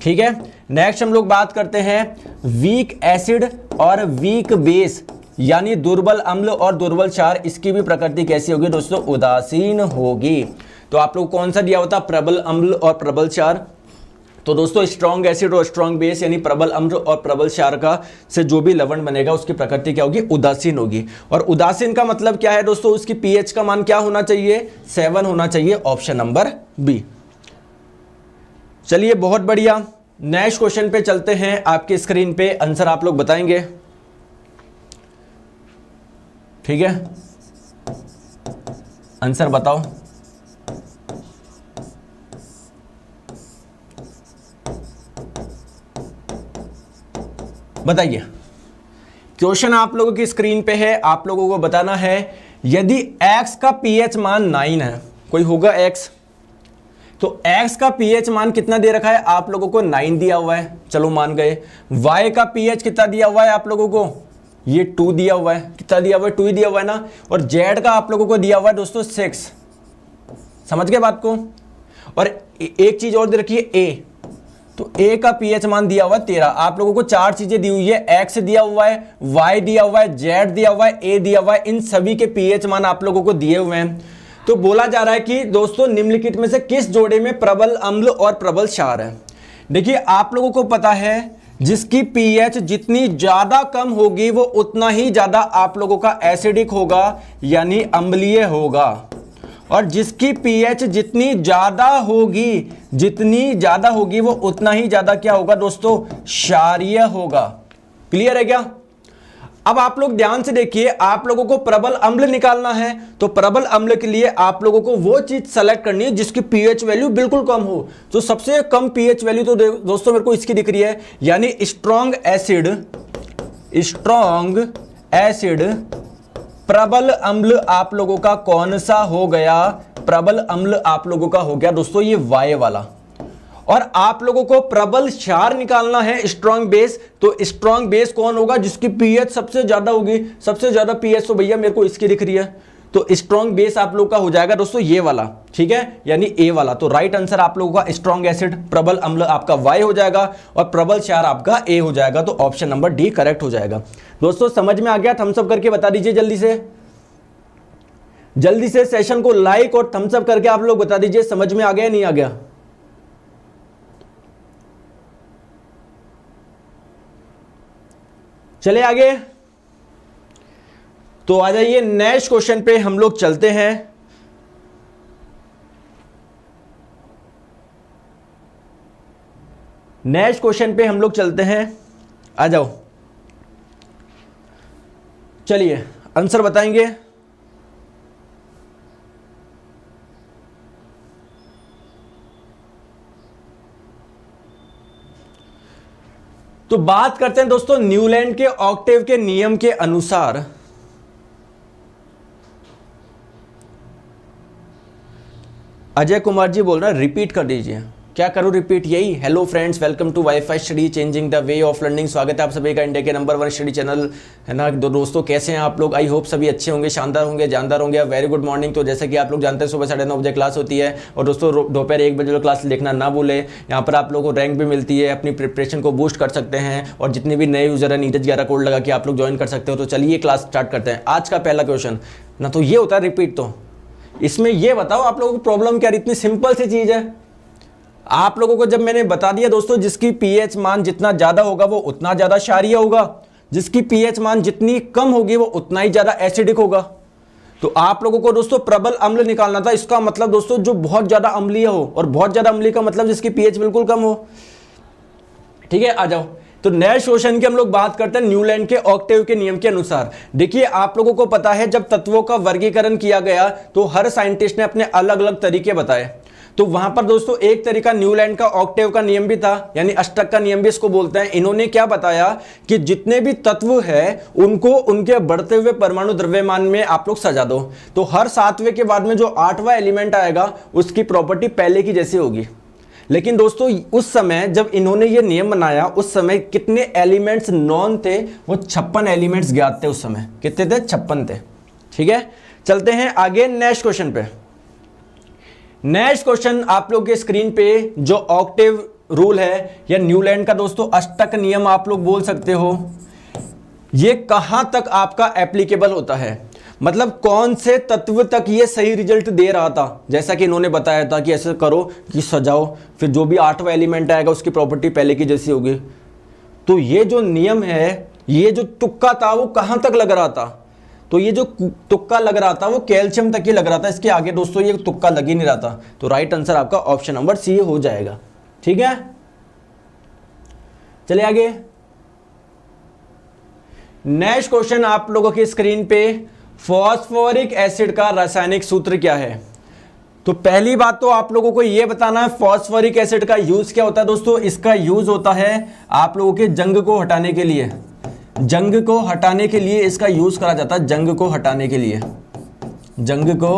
ठीक है। नेक्स्ट हम लोग बात करते हैं वीक एसिड और वीक बेस यानी दुर्बल अम्ल और दुर्बल क्षार, इसकी भी प्रकृति कैसी होगी दोस्तों? उदासीन होगी। तो आप लोग कौन सा दिया होता? प्रबल अम्ल और प्रबल क्षार। तो दोस्तों स्ट्रॉन्ग एसिड और स्ट्रॉन्ग बेस यानी प्रबल अम्ल और प्रबल क्षार का से जो भी लवण बनेगा उसकी प्रकृति क्या होगी? उदासीन होगी। और उदासीन का मतलब क्या है दोस्तों? उसकी पीएच का मान क्या होना चाहिए? 7 होना चाहिए। Option number B. चलिए बहुत बढ़िया। नेक्स्ट क्वेश्चन पे चलते हैं। आपके स्क्रीन पे आंसर आप लोग बताएंगे। ठीक है, आंसर बताओ। बताइए। क्वेश्चन आप लोगों की स्क्रीन पे है, आप लोगों को बताना है यदि x का pH मान 9 है, कोई होगा x, तो x का pH मान कितना दे रखा है? आप लोगों को 9 दिया हुआ है, चलो मान गए। y का pH कितना दिया हुआ है आप लोगों को? ये 2 दिया हुआ है। कितना दिया हुआ है? 2 ही दिया हुआ है ना। और z का आप लोगों को दिया हुआ है दोस्तों 6। समझ गए बात को? और एक चीज और दे रखी है a, तो a का pH मान दिया हुआ है 13। आप लोगों को 4 चीजें दी हुई है, x दिया हुआ है, y दिया हुआ है, z दिया हुआ है, a दिया हुआ है। इन सभी के pH मान आप लोगों को दिए हुए हैं। तो बोला जा रहा है कि दोस्तों निम्नलिखित में से किस जोड़े में प्रबल अम्ल और प्रबल क्षार है? देखिए आप लोगों को पता है जिसकी pH जितनी ज्यादा कम होगी वो उतना ही ज्यादा आप लोगों का एसिडिक होगा यानी अम्लीय होगा, और जिसकी pH जितनी ज्यादा होगी वो उतना ही ज्यादा क्या होगा दोस्तों? क्षारीय होगा। क्लियर है क्या? अब आप लोग ध्यान से देखिए, आप लोगों को प्रबल अम्ल निकालना है, तो प्रबल अम्ल के लिए आप लोगों को वो चीज सेलेक्ट करनी है जिसकी pH वैल्यू बिल्कुल कम हो। तो सबसे कम pH वैल्यू तो दोस्तों मेरे को इसकी दिख रही है, यानी स्ट्रॉन्ग एसिड प्रबल अम्ल आप लोगों का कौन सा हो गया? प्रबल अम्ल आप लोगों का हो गया दोस्तों ये Y वाला। और आप लोगों को प्रबल क्षार निकालना है, स्ट्रॉन्ग बेस, तो स्ट्रॉन्ग बेस कौन होगा? जिसकी pH सबसे ज्यादा होगी। सबसे ज्यादा pH तो भैया मेरे को इसकी दिख रही है, तो स्ट्रॉन्ग बेस आप लोग का हो जाएगा दोस्तों ये वाला। ठीक है, यानी A वाला। तो राइट आंसर आप लोगों का स्ट्रॉन्ग एसिड प्रबल अम्ल आपका Y हो जाएगा और प्रबल क्षार आपका A हो जाएगा। तो ऑप्शन नंबर डी करेक्ट हो जाएगा। दोस्तों समझ में आ गया? थम्स अप करके बता दीजिए जल्दी से। जल्दी से सेशन को लाइक और थम्स अप करके आप लोग बता दीजिए समझ में आ गया नहीं आ गया। चले आगे, तो आ जाइए नेक्स्ट क्वेश्चन पे हम लोग चलते हैं। नेक्स्ट क्वेश्चन पे हम लोग चलते हैं, आ जाओ। चलिए आंसर बताएंगे। तो बात करते हैं दोस्तों न्यूलैंड के ऑक्टेव के नियम के अनुसार अजय कुमार जी बोल रहे हैं रिपीट कर दीजिए। क्या करूं रिपीट? यही hello friends, welcome to Wifi Study changing the way of learning. स्वागत है आप सभी का इंडिया के नंबर 1 स्टडी चैनल, है ना। दोस्तों कैसे हैं आप लोग? आई होप सभी अच्छे होंगे, शानदार होंगे, जानदार होंगे। Very good morning. तो जैसे कि आप लोग जानते हैं सुबह 9:30 बजे क्लास होती है और दोस्तों दोपहर 1 बजे क्लास देखना ना भूले। यहाँ पर आप लोगों को रैंक भी मिलती है, अपनी प्रिपरेशन को बूस्ट कर सकते हैं और जितने भी नए यूजर है नीरज 11 कोड लगा के आप लोग ज्वाइन कर सकते हो। तो चलिए क्लास स्टार्ट करते हैं। आज का पहला क्वेश्चन ना तो ये होता है रिपीट। तो इसमें ये बताओ आप लोगों को प्रॉब्लम क्या? इतनी सिंपल सी चीज है। आप लोगों को जब मैंने बता दिया दोस्तों जिसकी पीएच मान जितना ज्यादा होगा वो उतना ज्यादा क्षारीय होगा, जिसकी पीएच मान जितनी कम होगी वो उतना ही ज्यादा एसिडिक होगा। तो आप लोगों को दोस्तों प्रबल अम्ल निकालना था। इसका मतलब दोस्तों जो बहुत ज्यादा अम्लीय हो, और बहुत ज्यादा अम्लीय का मतलब जिसकी पीएच बिल्कुल कम हो। ठीक है, आ जाओ। तो नेक्स्ट क्वेश्चन की हम लोग बात करते हैं न्यूलैंड के ऑक्टेव के नियम के अनुसार। देखिए आप लोगों को पता है जब तत्वों का वर्गीकरण किया गया तो हर साइंटिस्ट ने अपने अलग अलग तरीके बताए। तो वहां पर दोस्तों एक तरीका न्यूलैंड का ऑक्टेव का नियम भी था, यानी अष्टक का नियम भी इसको बोलते हैं। इन्होंने क्या बताया कि जितने भी तत्व है उनको उनके बढ़ते हुए परमाणु द्रव्यमान में आप लोग सजा दो। तो हर 7वें के बाद में जो 8वां एलिमेंट आएगा उसकी प्रॉपर्टी पहले की जैसी होगी। लेकिन दोस्तों उस समय जब इन्होंने ये नियम बनाया उस समय कितने एलिमेंट्स नॉन थे? वो 56 एलिमेंट्स ज्ञात थे उस समय। कितने थे? 56 थे। ठीक है, चलते हैं आगे नेक्स्ट क्वेश्चन पे। नेक्स्ट क्वेश्चन आप लोग के स्क्रीन पे जो ऑक्टेव रूल है या न्यूलैंड का दोस्तों अष्टक नियम आप लोग बोल सकते हो, ये कहां तक आपका एप्लीकेबल होता है? मतलब कौन से तत्व तक ये सही रिजल्ट दे रहा था? जैसा कि इन्होंने बताया था कि ऐसे करो कि सजाओ, फिर जो भी 8वां एलिमेंट आएगा उसकी प्रॉपर्टी पहले की जैसी होगी। तो ये जो नियम है, ये जो तुक्का था वो कहां तक लग रहा था? तो ये जो तुक्का लग रहा था वो कैल्शियम तक ही लग रहा था। इसके आगे दोस्तों ये तुक्का लग ही नहीं रहा था। तो राइट आंसर आपका ऑप्शन नंबर सी हो जाएगा। ठीक है, चलिए आगे। नेक्स्ट क्वेश्चन आप लोगों की स्क्रीन पे, फॉस्फोरिक एसिड का रासायनिक सूत्र क्या है? तो पहली बात तो आप लोगों को यह बताना है फॉस्फोरिक एसिड का यूज क्या होता है दोस्तों। इसका यूज होता है आप लोगों के जंग को हटाने के लिए। जंग को हटाने के लिए इसका यूज करा जाता है। जंग को हटाने के लिए, जंग को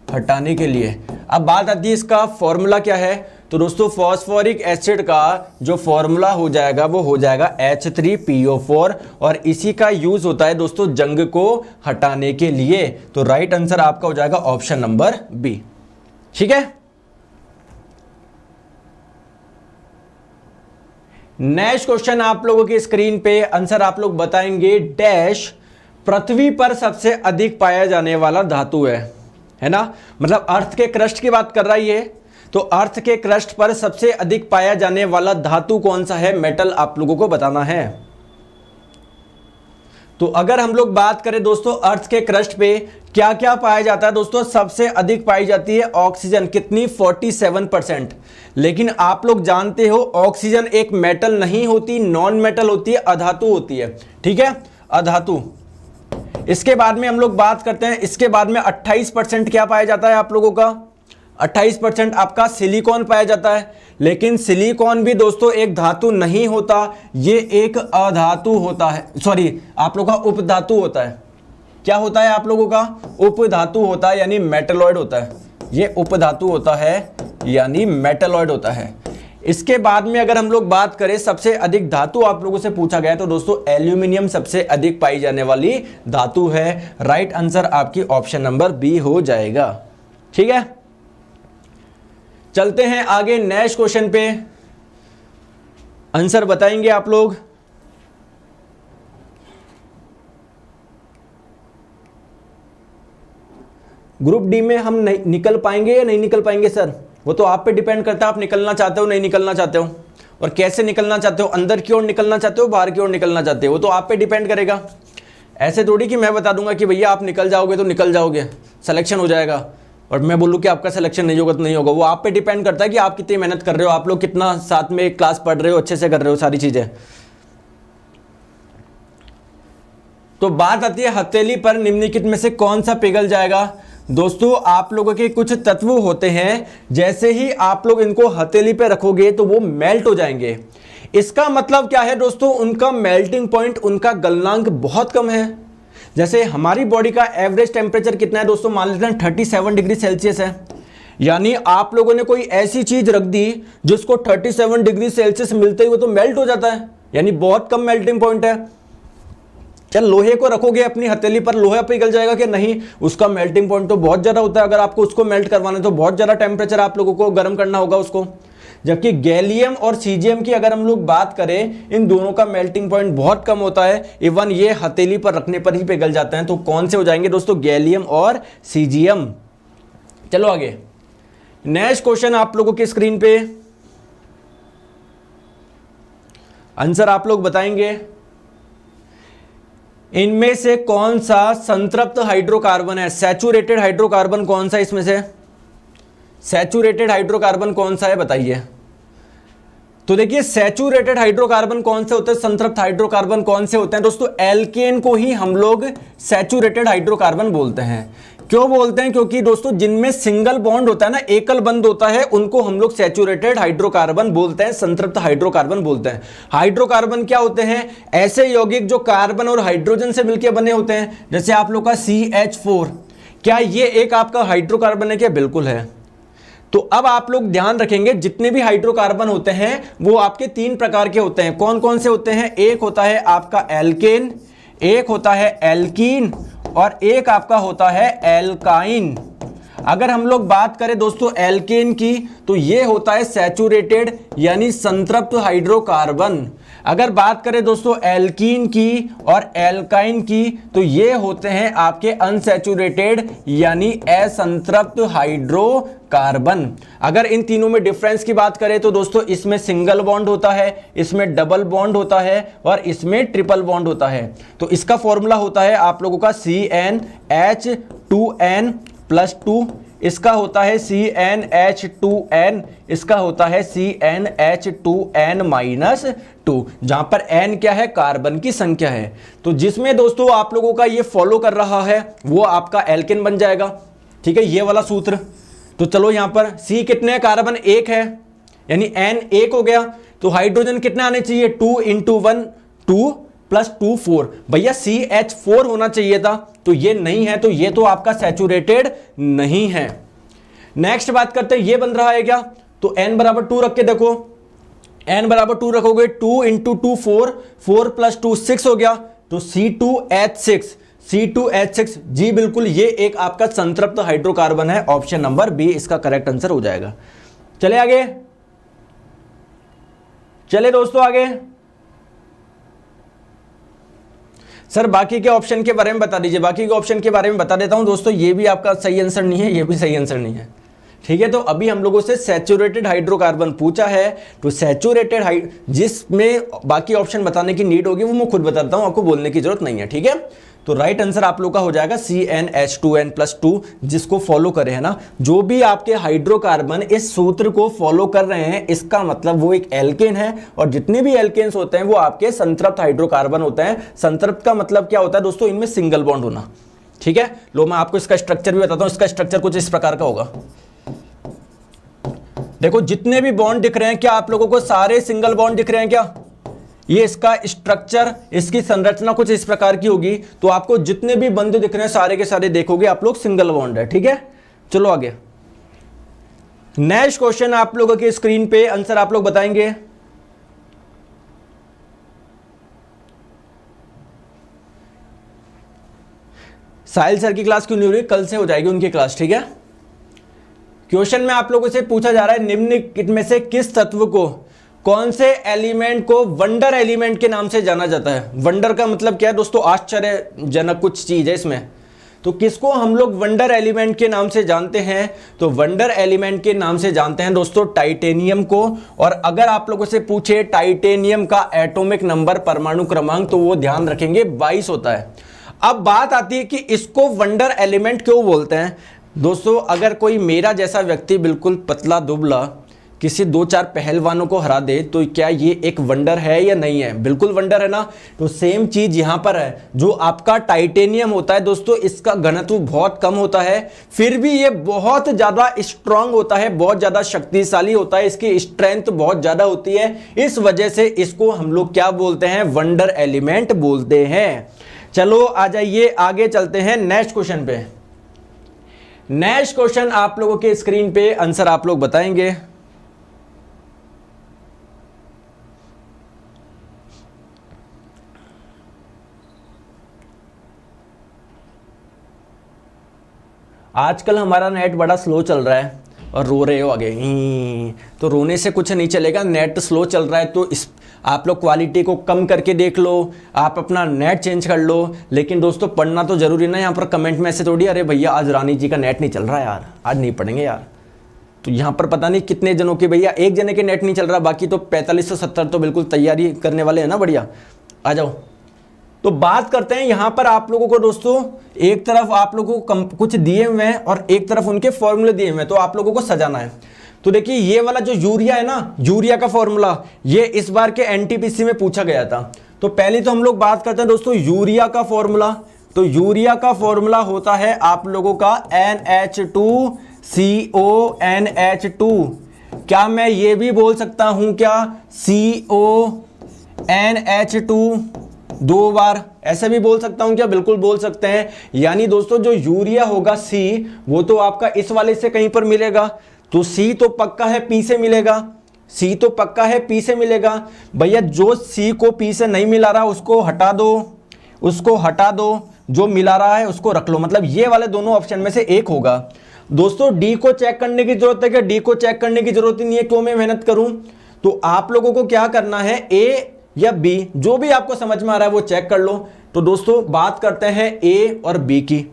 हटाने के लिए। अब बात आती है इसका फॉर्मूला क्या है। तो दोस्तों फॉस्फोरिक एसिड का जो फॉर्मूला हो जाएगा वो हो जाएगा H3PO4 और इसी का यूज होता है दोस्तों जंग को हटाने के लिए। तो राइट आंसर आपका हो जाएगा ऑप्शन नंबर बी। ठीक है, नेक्स्ट क्वेश्चन आप लोगों की स्क्रीन पे आंसर आप लोग बताएंगे। डैश पृथ्वी पर सबसे अधिक पाया जाने वाला धातु है ना। मतलब अर्थ के क्रस्ट की बात कर रहा है ये। तो अर्थ के क्रस्ट पर सबसे अधिक पाया जाने वाला धातु कौन सा है? मेटल आप लोगों को बताना है। तो अगर हम लोग बात करें दोस्तों अर्थ के क्रस्ट पे क्या क्या पाया जाता है दोस्तों, सबसे अधिक पाई जाती है ऑक्सीजन। कितनी? 47%। लेकिन आप लोग जानते हो ऑक्सीजन एक मेटल नहीं होती, नॉन मेटल होती है, अधातु होती है। ठीक है, अधातु। इसके बाद में हम लोग बात करते हैं, इसके बाद में 28% क्या पाया जाता है आप लोगों का? 28% आपका सिलिकॉन पाया जाता है। लेकिन सिलिकॉन भी दोस्तों एक धातु नहीं होता, ये एक अधातु होता है। सॉरी, आप लोगों का उपधातु होता है। क्या होता है आप लोगों का? उपधातु होता है, यानी मेटलॉइड होता है। ये उपधातु होता है यानी मेटलॉइड होता है। इसके बाद में अगर हम लोग बात करें सबसे अधिक धातु आप लोगों से पूछा गया तो दोस्तों एल्यूमिनियम सबसे अधिक पाई जाने वाली धातु है। राइट आंसर आपकी ऑप्शन नंबर बी हो जाएगा। ठीक है, चलते हैं आगे नेक्स्ट क्वेश्चन पे। आंसर बताएंगे आप लोग। ग्रुप डी में हम नहीं निकल पाएंगे या नहीं निकल पाएंगे सर? वो तो आप पे डिपेंड करता है, आप निकलना चाहते हो नहीं निकलना चाहते हो, और कैसे निकलना चाहते हो, अंदर की ओर निकलना चाहते हो बाहर की ओर निकलना चाहते हो, वो तो आप पे डिपेंड करेगा। ऐसे थोड़ी कि मैं बता दूंगा कि भैया आप निकल जाओगे तो निकल जाओगे, सिलेक्शन हो जाएगा, और मैं बोलूँ कि आपका सिलेक्शन नहीं होगा तो नहीं होगा। वो आप पे डिपेंड करता है कि आप कितनी मेहनत कर रहे हो, आप लोग कितना साथ में क्लास पढ़ रहे हो, अच्छे से कर रहे हो सारी चीजें। तो बात आती है हथेली पर निम्नलिखित में से कौन सा पिघल जाएगा। दोस्तों आप लोगों के कुछ तत्व होते हैं, जैसे ही आप लोग इनको हथेली पे रखोगे तो वो मेल्ट हो जाएंगे। इसका मतलब क्या है दोस्तों, उनका मेल्टिंग पॉइंट, उनका गलनांक बहुत कम है। जैसे हमारी बॉडी का एवरेज टेम्परेचर कितना है दोस्तों, मान लेते हैं 37 डिग्री सेल्सियस है, यानी आप लोगों ने कोई ऐसी चीज रख दी जिसको 37 डिग्री सेल्सियस मिलते ही वो तो मेल्ट हो जाता है, यानी बहुत कम मेल्टिंग पॉइंट है। चल लोहे को रखोगे अपनी हथेली पर, लोहा पिघल जाएगा कि नहीं, उसका मेल्टिंग पॉइंट तो बहुत ज्यादा होता है। अगर आपको उसको मेल्ट करवाना है तो बहुत ज्यादा टेम्परेचर आप लोगों को गर्म करना होगा उसको। जबकि गैलियम और सीजियम की अगर हम लोग बात करें, इन दोनों का मेल्टिंग पॉइंट बहुत कम होता है, इवन ये हथेली पर रखने पर ही पिघल जाते हैं। तो कौन से हो जाएंगे दोस्तों, गैलियम और सीजियम। चलो आगे, नेक्स्ट क्वेश्चन आप लोगों की स्क्रीन पे, आंसर आप लोग बताएंगे। इनमें से कौन सा संतृप्त हाइड्रोकार्बन है, सैचुरेटेड हाइड्रोकार्बन कौन सा, इसमें से सैचुरेटेड हाइड्रोकार्बन कौन सा है बताइए। तो देखिए सैचुरेटेड हाइड्रोकार्बन कौन से होते हैं, संतृप्त हाइड्रोकार्बन कौन से होते हैं दोस्तों, एल्केन को ही हम लोग सैचुरेटेड हाइड्रोकार्बन बोलते हैं। क्यों बोलते हैं, क्योंकि दोस्तों जिनमें सिंगल बॉन्ड होता है ना, एकल बंध होता है, उनको हम लोग सैचुरेटेड हाइड्रोकार्बन बोलते हैं, संतृप्त हाइड्रोकार्बन बोलते हैं। हाइड्रोकार्बन क्या होते हैं, ऐसे यौगिक जो कार्बन और हाइड्रोजन से मिलकर बने होते हैं। जैसे आप लोग का CH4, क्या ये एक आपका हाइड्रोकार्बन है क्या, बिल्कुल है। तो अब आप लोग ध्यान रखेंगे, जितने भी हाइड्रोकार्बन होते हैं वो आपके 3 प्रकार के होते हैं। कौन कौन से होते हैं, एक होता है आपका एल्केन, एक होता है एल्कीन, और एक आपका होता है एल्काइन। अगर हम लोग बात करें दोस्तों एल्केन की, तो ये होता है सैचुरेटेड यानी संतृप्त हाइड्रोकार्बन। अगर बात करें दोस्तों एल्कीन की और एल्काइन की, तो ये होते हैं आपके अनसैचुरेटेड यानी असंतृप्त हाइड्रोकार्बन। अगर इन तीनों में डिफरेंस की बात करें तो दोस्तों इसमें सिंगल बॉन्ड होता है, इसमें डबल बॉन्ड होता है, और इसमें ट्रिपल बॉन्ड होता है। तो इसका फॉर्मूला होता है आप लोगों का CnH2n+2, इसका होता है CnH2n, इसका होता है CnH2n-2, जहां पर n क्या है, कार्बन की संख्या है। तो जिसमें दोस्तों आप लोगों का ये फॉलो कर रहा है वो आपका एल्केन बन जाएगा, ठीक है, ये वाला सूत्र। तो चलो यहां पर C कितने, कार्बन 1 है, यानी n 1 हो गया। तो हाइड्रोजन कितने आने चाहिए, 2 × 1 2 + 2 4। भैया CH4 होना चाहिए था, तो ये नहीं है, तो ये तो आपका सैचुरेटेड नहीं है। नेक्स्ट बात करते हैं, ये बन रहा है क्या, तो n = 2 रख के देखो, n = 2 रखोगे, 2 × 2 4, 4 + 2 6 हो गया, तो C2H6, C2H6 जी बिल्कुल, ये एक आपका संतृप्त हाइड्रोकार्बन है। ऑप्शन नंबर बी इसका करेक्ट आंसर हो जाएगा। चले आगे, चले दोस्तों आगे। सर बाकी के ऑप्शन के बारे में बता दीजिए, बाकी के ऑप्शन के बारे में बता देता हूं दोस्तों, ये भी आपका सही आंसर नहीं है, ये भी सही आंसर नहीं है, ठीक है। तो अभी हम लोगों से सैचुरेटेड हाइड्रोकार्बन पूछा है, तो सैचुरेटेड जिसमें बाकी ऑप्शन बताने की नीड होगी वो मैं खुद बताता हूं, आपको बोलने की जरूरत नहीं है, ठीक है। तो राइट आंसर आप लोग का हो जाएगा CnH2n+2, जिसको फॉलो करे है ना, जो भी आपके हाइड्रोकार्बन इस सूत्र को फॉलो कर रहे हैं, इसका मतलब वो एक एल्केन है, और जितने भी एल्केन्स होते हैं वो आपके संतृप्त हाइड्रोकार्बन होते हैं। संतृप्त का मतलब क्या होता है दोस्तों, इनमें सिंगल बॉन्ड होना, ठीक है। लो मैं आपको इसका स्ट्रक्चर भी बताता हूं, इसका स्ट्रक्चर कुछ इस प्रकार का होगा। देखो जितने भी बॉन्ड दिख रहे हैं, क्या आप लोगों को सारे सिंगल बॉन्ड दिख रहे हैं क्या, ये इसका स्ट्रक्चर, इसकी संरचना कुछ इस प्रकार की होगी। तो आपको जितने भी बंध दिख रहे हैं सारे के सारे देखोगे आप लोग सिंगल बॉन्ड है, ठीक है। चलो आगे, नेक्स्ट क्वेश्चन आप लोगों की स्क्रीन पे, आंसर आप लोग बताएंगे। साहिल सर की क्लास क्यों नहीं हो रही, कल से हो जाएगी उनकी क्लास, ठीक है। क्वेश्चन में आप लोगों से पूछा जा रहा है, निम्न में से किस तत्व को, कौन से एलिमेंट को वंडर एलिमेंट के नाम से जाना जाता है। वंडर का मतलब क्या है दोस्तों, आश्चर्यजनक कुछ चीज है इसमें, तो किसको हम लोग वंडर एलिमेंट के नाम से जानते हैं? तो वंडर एलिमेंट के नाम से जानते हैं दोस्तों टाइटेनियम को। और अगर आप लोगों से पूछे टाइटेनियम का एटॉमिक नंबर, परमाणु क्रमांक, तो वो ध्यान रखेंगे 22 होता है। अब बात आती है कि इसको वंडर एलिमेंट क्यों बोलते हैं। दोस्तों अगर कोई मेरा जैसा व्यक्ति बिल्कुल पतला दुबला किसी 2-4 पहलवानों को हरा दे तो क्या ये एक वंडर है या नहीं है? बिल्कुल वंडर है ना। तो सेम चीज यहां पर है। जो आपका टाइटेनियम होता है दोस्तों, इसका घनत्व बहुत कम होता है, फिर भी ये बहुत ज्यादा स्ट्रांग होता है, बहुत ज्यादा शक्तिशाली होता है, इसकी स्ट्रेंथ बहुत ज्यादा होती है। इस वजह से इसको हम लोग क्या बोलते हैं? वंडर एलिमेंट बोलते हैं। चलो आ जाइए आगे चलते हैं नेक्स्ट क्वेश्चन पे। नेक्स्ट क्वेश्चन आप लोगों के स्क्रीन पे आंसर आप लोग बताएंगे। आजकल हमारा नेट बड़ा स्लो चल रहा है और रो रहे हो आगे, तो रोने से कुछ नहीं चलेगा। नेट स्लो चल रहा है तो इस आप लोग क्वालिटी को कम करके देख लो, आप अपना नेट चेंज कर लो। लेकिन दोस्तों पढ़ना तो जरूरी ना। यहाँ पर कमेंट में ऐसे थोड़ी अरे भैया आज रानी जी का नेट नहीं चल रहा यार, आज नहीं पढ़ेंगे यार। तो यहाँ पर पता नहीं कितने जनों के, भैया एक जने के नेट नहीं चल रहा, बाकी तो 45 से 70 तो बिल्कुल तैयारी करने वाले हैं ना। बढ़िया, आ जाओ। तो बात करते हैं यहां पर आप लोगों को दोस्तों, एक तरफ आप लोगों को कुछ दिए हुए हैं और एक तरफ उनके फॉर्मूले दिए हुए हैं, तो आप लोगों को सजाना है। तो देखिए ये वाला जो यूरिया है ना, यूरिया का फॉर्मूला, ये इस बार के एनटीपीसी में पूछा गया था। तो पहले तो हम लोग बात करते हैं दोस्तों यूरिया का फॉर्मूला। तो यूरिया का फॉर्मूला होता है आप लोगों का NH2CONH2। क्या मैं ये भी बोल सकता हूं क्या CONH2 दो बार? ऐसे भी बोल सकता हूं क्या? बिल्कुल बोल सकते हैं। यानी दोस्तों जो यूरिया होगा C, वो तो आपका इस वाले से कहीं पर मिलेगा, तो C तो पक्का है P से मिलेगा, C तो पक्का है P से मिलेगा। भैया जो C को P से नहीं मिला रहा उसको हटा दो, उसको हटा दो, जो मिला रहा है उसको रख लो। मतलब ये वाले दोनों ऑप्शन में से एक होगा। दोस्तों D को चेक करने की जरूरत है क्या? D को चेक करने की जरूरत ही नहीं है, क्यों मैं मेहनत करूं। तो आप लोगों को क्या करना है, A या B, जो भी आपको समझ में आ रहा है वो चेक कर लो। तो दोस्तों बात करते हैं A और B की।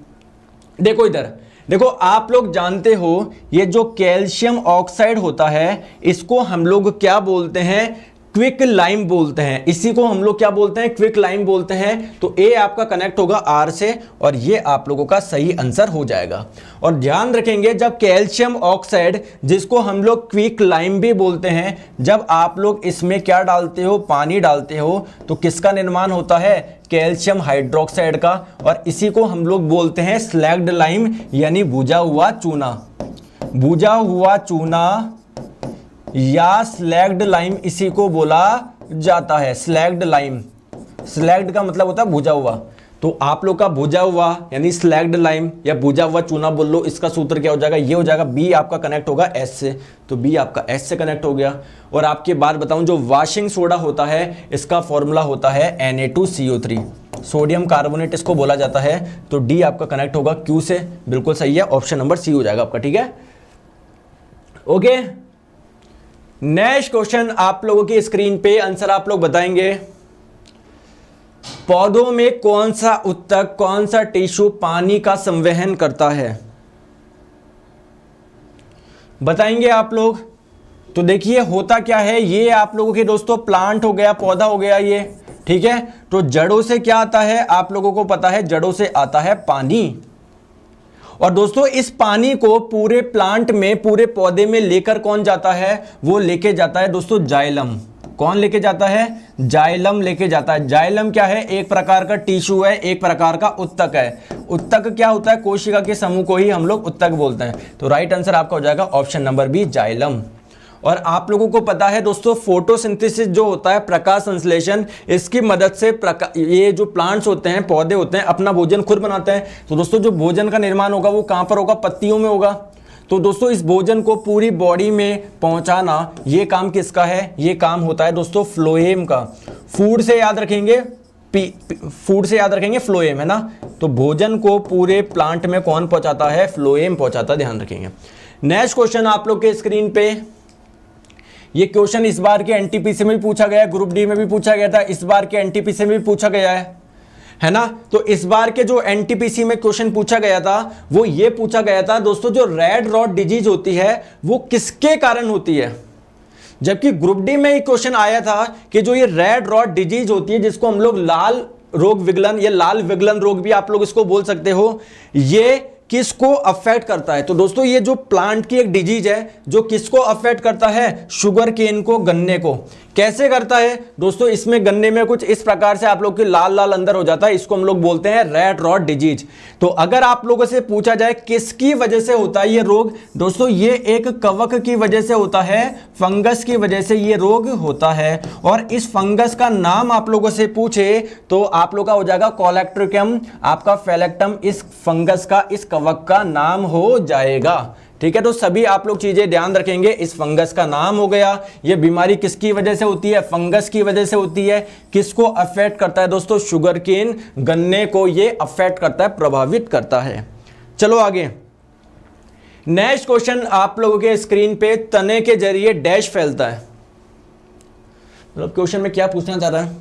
देखो इधर देखो, आप लोग जानते हो ये जो कैल्शियम ऑक्साइड होता है इसको हम लोग क्या बोलते हैं? क्विक लाइम बोलते हैं। इसी को हम लोग क्या बोलते हैं? क्विक लाइम बोलते हैं। तो ए आपका कनेक्ट होगा आर से और ये आप लोगों का सही आंसर हो जाएगा। और ध्यान रखेंगे जब कैल्शियम ऑक्साइड, जिसको हम लोग क्विक लाइम भी बोलते हैं, जब आप लोग इसमें क्या डालते हो? पानी डालते हो, तो किसका निर्माण होता है? कैल्शियम हाइड्रोक्साइड का। और इसी को हम लोग बोलते हैं स्लैग्ड लाइम, यानी भुजा हुआ चूना। भुजा हुआ चूना या स्लैग्ड लाइम इसी को बोला जाता है। स्लैग्ड लाइम, स्लैग्ड का मतलब होता है भुजा हुआ। तो आप लोग का भुजा हुआ यानी स्लैग्ड लाइम या भुजा हुआ चूना बोल लो, इसका सूत्र क्या हो जाएगा? ये हो जाएगा बी आपका कनेक्ट होगा एस से, तो बी आपका एस से कनेक्ट हो गया। और आपकी बात बताऊं, जो वॉशिंग सोडा होता है इसका फॉर्मूला होता है Na2CO3, सोडियम कार्बोनेट इसको बोला जाता है। तो डी आपका कनेक्ट होगा क्यू से, बिल्कुल सही है, ऑप्शन नंबर सी हो जाएगा आपका। ठीक है, ओके। नेक्स्ट क्वेश्चन आप लोगों की स्क्रीन पे आंसर आप लोग बताएंगे। पौधों में कौन सा उत्तक, कौन सा टिश्यू पानी का संवहन करता है? बताएंगे आप लोग। तो देखिए होता क्या है, ये आप लोगों के दोस्तों प्लांट हो गया, पौधा हो गया ये, ठीक है। तो जड़ों से क्या आता है आप लोगों को पता है? जड़ों से आता है पानी। और दोस्तों इस पानी को पूरे प्लांट में, पूरे पौधे में लेकर कौन जाता है? वो लेके जाता है दोस्तों जाइलम। कौन लेके जाता है? जाइलम लेके जाता है। जाइलम क्या है? एक प्रकार का टिश्यू है, एक प्रकार का उत्तक है। उत्तक क्या होता है? कोशिका के समूह को ही हम लोग उत्तक बोलते हैं। तो राइट आंसर आपका हो जाएगा ऑप्शन नंबर बी, जाइलम। और आप लोगों को पता है दोस्तों फोटोसिंथेसिस जो होता है, प्रकाश संश्लेषण, इसकी मदद से ये जो प्लांट्स होते हैं, पौधे होते हैं, अपना भोजन खुद बनाते हैं। तो दोस्तों जो भोजन का निर्माण होगा वो कहां पर होगा? पत्तियों में होगा। तो दोस्तों इस भोजन को पूरी बॉडी में पहुंचाना, ये काम किसका है? ये काम होता है दोस्तों फ्लोएम का। फूड से याद रखेंगे, फूड से याद रखेंगे फ्लोएम, है ना। तो भोजन को पूरे प्लांट में कौन पहुंचाता है? फ्लोएम पहुंचाता है, ध्यान रखेंगे। नेक्स्ट क्वेश्चन आप लोग के स्क्रीन पे, ये क्वेश्चन इस बार के एनटीपीसी में भी पूछा गया है, ग्रुप डी में भी पूछा गया था, इस बार के एनटीपीसी में भी पूछा गया है है ना। तो इस बार के जो एनटीपीसी में क्वेश्चन पूछा गया था वो ये पूछा गया था दोस्तों, जो रेड रॉड डिजीज होती है वो किसके कारण होती है। जबकि ग्रुप डी में एक क्वेश्चन आया था कि जो ये रेड रॉड डिजीज होती है, जिसको हम लोग लाल रोग विगलन या लाल विगलन रोग भी आप लोग इसको बोल सकते हो, ये किसको अफेक्ट करता है। तो दोस्तों ये जो प्लांट की एक डिजीज है जो किसको अफेक्ट करता है, शुगर केन को, गन्ने को। कैसे करता है दोस्तों, इसमें गन्ने में कुछ इस प्रकार से आप लोग की लाल लाल अंदर हो जाता है, इसको हम लोग बोलते हैं रेड रॉड डिजीज। तो अगर आप लोगों से पूछा जाए किसकी वजह से होता है ये रोग, दोस्तों ये एक कवक की वजह से होता है, फंगस की वजह से ये रोग होता है। और इस फंगस का नाम आप लोगों से पूछे तो आप लोग का हो जाएगा कॉलेक्ट्रिकम, आपका फेलेक्टम इस फंगस का, इस कवक का नाम हो जाएगा। ठीक है, तो सभी आप लोग चीजें ध्यान रखेंगे। इस फंगस का नाम हो गया, ये बीमारी किसकी वजह से होती है, फंगस की वजह से होती है। किसको अफेक्ट करता है दोस्तों, शुगर केन, गन्ने को ये अफेक्ट करता है, प्रभावित करता है। चलो आगे, नेक्स्ट क्वेश्चन आप लोगों के स्क्रीन पे, तने के जरिए डैश फैलता है। मतलब क्वेश्चन में क्या पूछना चाह रहा है,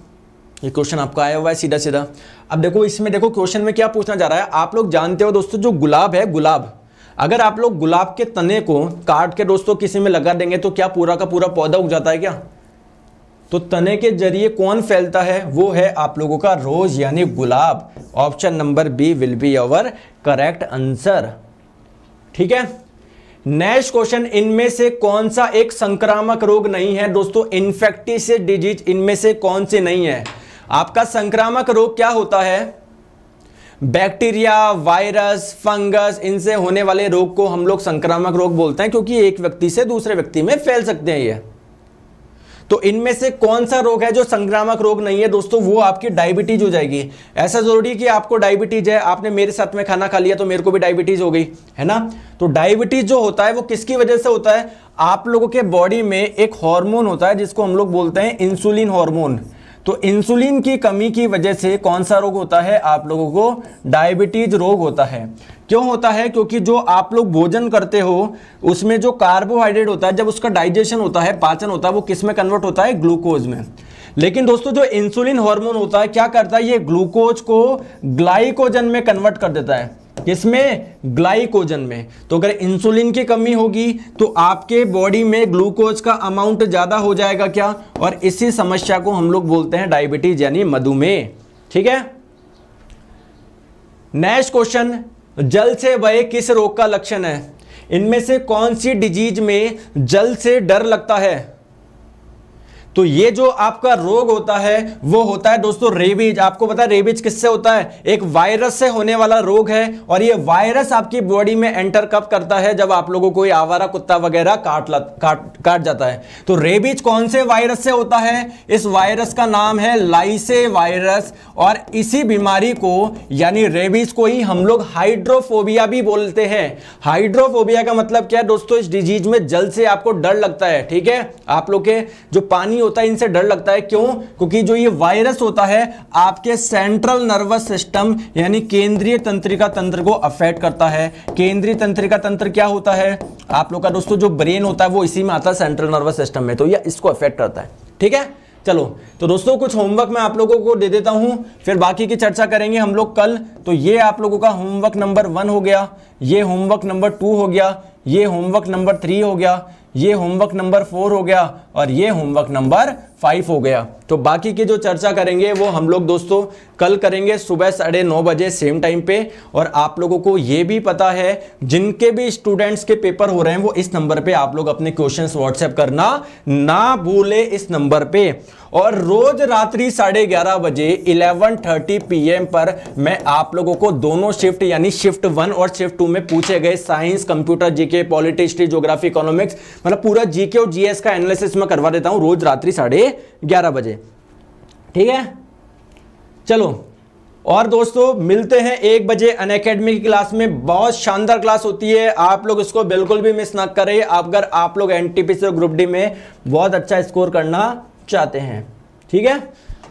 ये क्वेश्चन आपका आया हुआ है सीधा सीधा। अब देखो इसमें, देखो क्वेश्चन में क्या पूछना चाह रहा है। आप लोग जानते हो दोस्तों जो गुलाब है, गुलाब, अगर आप लोग गुलाब के तने को काट के दोस्तों किसी में लगा देंगे तो क्या पूरा का पूरा पौधा उग जाता है क्या। तो तने के जरिए कौन फैलता है, वो है आप लोगों का रोज यानी गुलाब। Option number B will be our correct answer. ठीक है, नेक्स्ट क्वेश्चन, इनमें से कौन सा एक संक्रामक रोग नहीं है दोस्तों, इन्फेक्टियस डिजीज इनमें से कौन से नहीं है। आपका संक्रामक रोग क्या होता है, बैक्टीरिया, वायरस, फंगस, इनसे होने वाले रोग को हम लोग संक्रामक रोग बोलते हैं, क्योंकि एक व्यक्ति से दूसरे व्यक्ति में फैल सकते हैं ये। तो इनमें से कौन सा रोग है जो संक्रामक रोग नहीं है दोस्तों, वो आपकी डायबिटीज हो जाएगी। ऐसा जरूरी कि आपको डायबिटीज है, आपने मेरे साथ में खाना खा लिया तो मेरे को भी डायबिटीज हो गई, है ना। तो डायबिटीज जो होता है वो किसकी वजह से होता है, आप लोगों के बॉडी में एक हार्मोन होता है जिसको हम लोग बोलते हैं इंसुलिन हार्मोन। तो इंसुलिन की कमी की वजह से कौन सा रोग होता है, आप लोगों को डायबिटीज रोग होता है। क्यों होता है, क्योंकि जो आप लोग भोजन करते हो उसमें जो कार्बोहाइड्रेट होता है, जब उसका डाइजेशन होता है, पाचन होता है, वो किस में कन्वर्ट होता है, ग्लूकोज में। लेकिन दोस्तों जो इंसुलिन हार्मोन होता है क्या करता है, ये ग्लूकोज को ग्लाइकोजन में कन्वर्ट कर देता है। किसमें, ग्लाइकोजन में। तो अगर इंसुलिन की कमी होगी तो आपके बॉडी में ग्लूकोज का अमाउंट ज्यादा हो जाएगा क्या, और इसी समस्या को हम लोग बोलते हैं डायबिटीज यानी मधुमेह। ठीक है, नेक्स्ट क्वेश्चन, जल से भय किस रोग का लक्षण है। इनमें से कौन सी डिजीज में जल से डर लगता है। तो ये जो आपका रोग होता है वो होता है दोस्तों रेबीज। आपको पता है रेबीज किससे होता है, एक वायरस से होने वाला रोग है। और ये वायरस आपकी बॉडी में एंटर कब करता है, जब आप लोगों को कोई आवारा कुत्ता वगैरह काट जाता है। तो रेबीज कौन से वायरस से होता है, इस वायरस का नाम है लाइसे वायरस। और इसी बीमारी को यानी रेबीज को ही हम लोग हाइड्रोफोबिया भी बोलते हैं। हाइड्रोफोबिया का मतलब क्या है दोस्तों, इस डिजीज में जल से आपको डर लगता है। ठीक है, आप लोग के जो पानी होता है इनसे डर लगता है। क्यों, क्योंकि जो ये वायरस होता है आपके सेंट्रल नर्वस सिस्टम यानी केंद्रीय तंत्रिका तंत्र को अफेक्ट करता है। केंद्रीय तंत्रिका तंत्र क्या होता है, आप लोग का दोस्तों जो ब्रेन होता है वो इसी में आता है, सेंट्रल नर्वस सिस्टम में। तो ये इसको अफेक्ट करता है। ठीक है, चलो तो दोस्तों कुछ होमवर्क मैं आप लोगों को दे देता हूं, फिर बाकी की चर्चा करेंगे हम लोग कल। तो ये आप लोगों का होमवर्क नंबर 1 हो गया, ये होमवर्क नंबर 2 हो गया, ये होमवर्क नंबर 3 हो गया, ये होमवर्क नंबर 4 हो गया, और ये होमवर्क नंबर 5 हो गया। तो बाकी की जो चर्चा करेंगे वो हम लोग दोस्तों कल करेंगे सुबह 9:30 बजे सेम टाइम पे। और आप लोगों को ये भी पता है जिनके भी स्टूडेंट्स के पेपर हो रहे हैं वो इस नंबर पे आप लोग अपने क्वेश्चंस व्हाट्सएप करना ना भूले, इस नंबर पे। और रोज रात्रि 11:30 बजे 11:30 PM पर मैं आप लोगों को दोनों शिफ्ट यानी शिफ्ट 1 और शिफ्ट 2 में पूछे गए science, computer, GK, polity, history, geography, economics, मतलब पूरा जीके और जीएस का एनालिसिस मैं करवा देता हूं रोज रात्रि 11:30 बजे। ठीक है, चलो और दोस्तों मिलते हैं 1 बजे अनअकैडमी की क्लास में। बहुत शानदार क्लास होती है, आप लोग इसको बिल्कुल भी मिस ना करें अगर आप लोग एनटीपीसी और ग्रुप डी में बहुत अच्छा स्कोर करना चाहते हैं। ठीक है,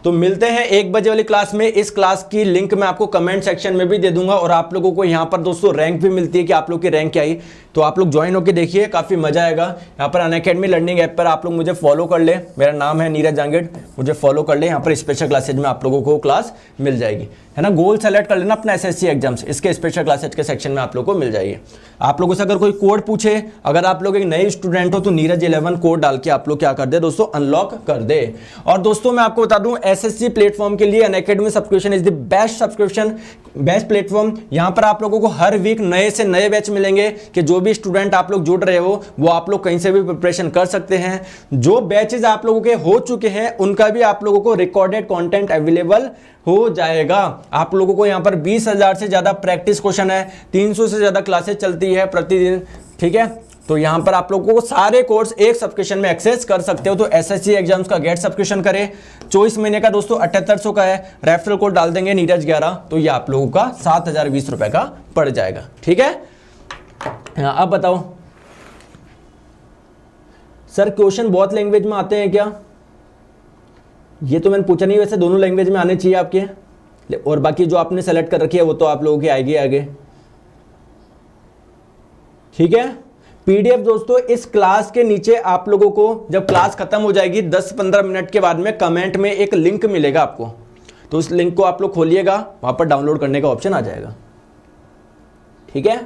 तो मिलते हैं 1 बजे वाली क्लास में। इस क्लास की लिंक मैं आपको कमेंट सेक्शन में भी दे दूंगा। और आप लोगों को यहाँ पर दोस्तों रैंक भी मिलती है कि आप लोग की रैंक क्या आई, तो आप लोग ज्वाइन होकर देखिए, काफ़ी मजा आएगा। यहाँ पर अनअकैडमी लर्निंग ऐप पर आप लोग मुझे फॉलो कर ले, मेरा नाम है नीरज जांगड़, मुझे फॉलो कर ले। यहाँ पर स्पेशल क्लासेज में आप लोगों को क्लास मिल जाएगी। है ना, गोल सेलेक्ट कर लेना अपना एसएससी एग्जाम्स, इसके स्पेशल क्लासेज के सेक्शन में आप लोग को मिल जाएगी। आप लोगों से अगर कोई कोड पूछे, अगर आप लोग एक नए स्टूडेंट हो तो नीरज 11 कोड डाल के आप लोग क्या कर दे दोस्तों, अनलॉक कर दे। और दोस्तों मैं आपको बता दूं, एसएससी प्लेटफॉर्म के लिए Unacademy subscription is the best subscription, best platform. यहां पर आप लोगों को हर वीक नए से नए बैच मिलेंगे कि जो भी स्टूडेंट आप लोग जुड़ रहे हो वो आप लोग कहीं से भी प्रिपरेशन कर सकते हैं। जो बैचेज आप लोगों के हो चुके हैं उनका भी आप लोगों को रिकॉर्डेड कंटेंट अवेलेबल हो जाएगा। आप लोगों को यहां पर 20,000 से ज्यादा प्रैक्टिस क्वेश्चन है, 300 से ज्यादा क्लासेस चलती है प्रतिदिन, ठीक है। तो यहां पर आप लोगों को सारे कोर्स एक सब्सक्रिप्शन में एक्सेस कर सकते हो। तो एसएससी एग्जाम्स का गेट सब्सक्रिप्शन करें, 24 महीने का दोस्तों 7800 का है, रेफरल कोड डाल देंगे नीरज 11, तो ये आप लोगों का 7,020 रुपए का पड़ जाएगा, ठीक है। अब बताओ सर क्वेश्चन बहुत लैंग्वेज में आते हैं क्या? ये तो मैंने पूछा नहीं, वैसे दोनों लैंग्वेज में आने चाहिए आपके, और बाकी जो आपने सेलेक्ट कर रखी है वो तो आप लोगों की आएगी आगे, ठीक है। पीडीएफ दोस्तों इस क्लास के नीचे आप लोगों को जब क्लास खत्म हो जाएगी 10-15 मिनट के बाद में कमेंट में एक लिंक मिलेगा आपको, तो उस लिंक को आप लोग खोलिएगा, वहां पर डाउनलोड करने का ऑप्शन आ जाएगा, ठीक है।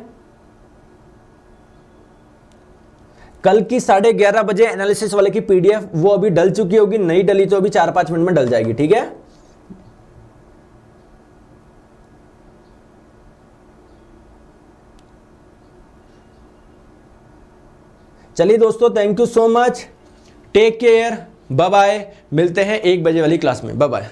कल की 11:30 बजे एनालिसिस वाले की पीडीएफ वो अभी डल चुकी होगी, नहीं डली तो अभी 4-5 मिनट में डल जाएगी, ठीक है। चलिए दोस्तों, thank you so much, take care, bye bye, मिलते हैं 1 बजे वाली क्लास में, बाय बाय।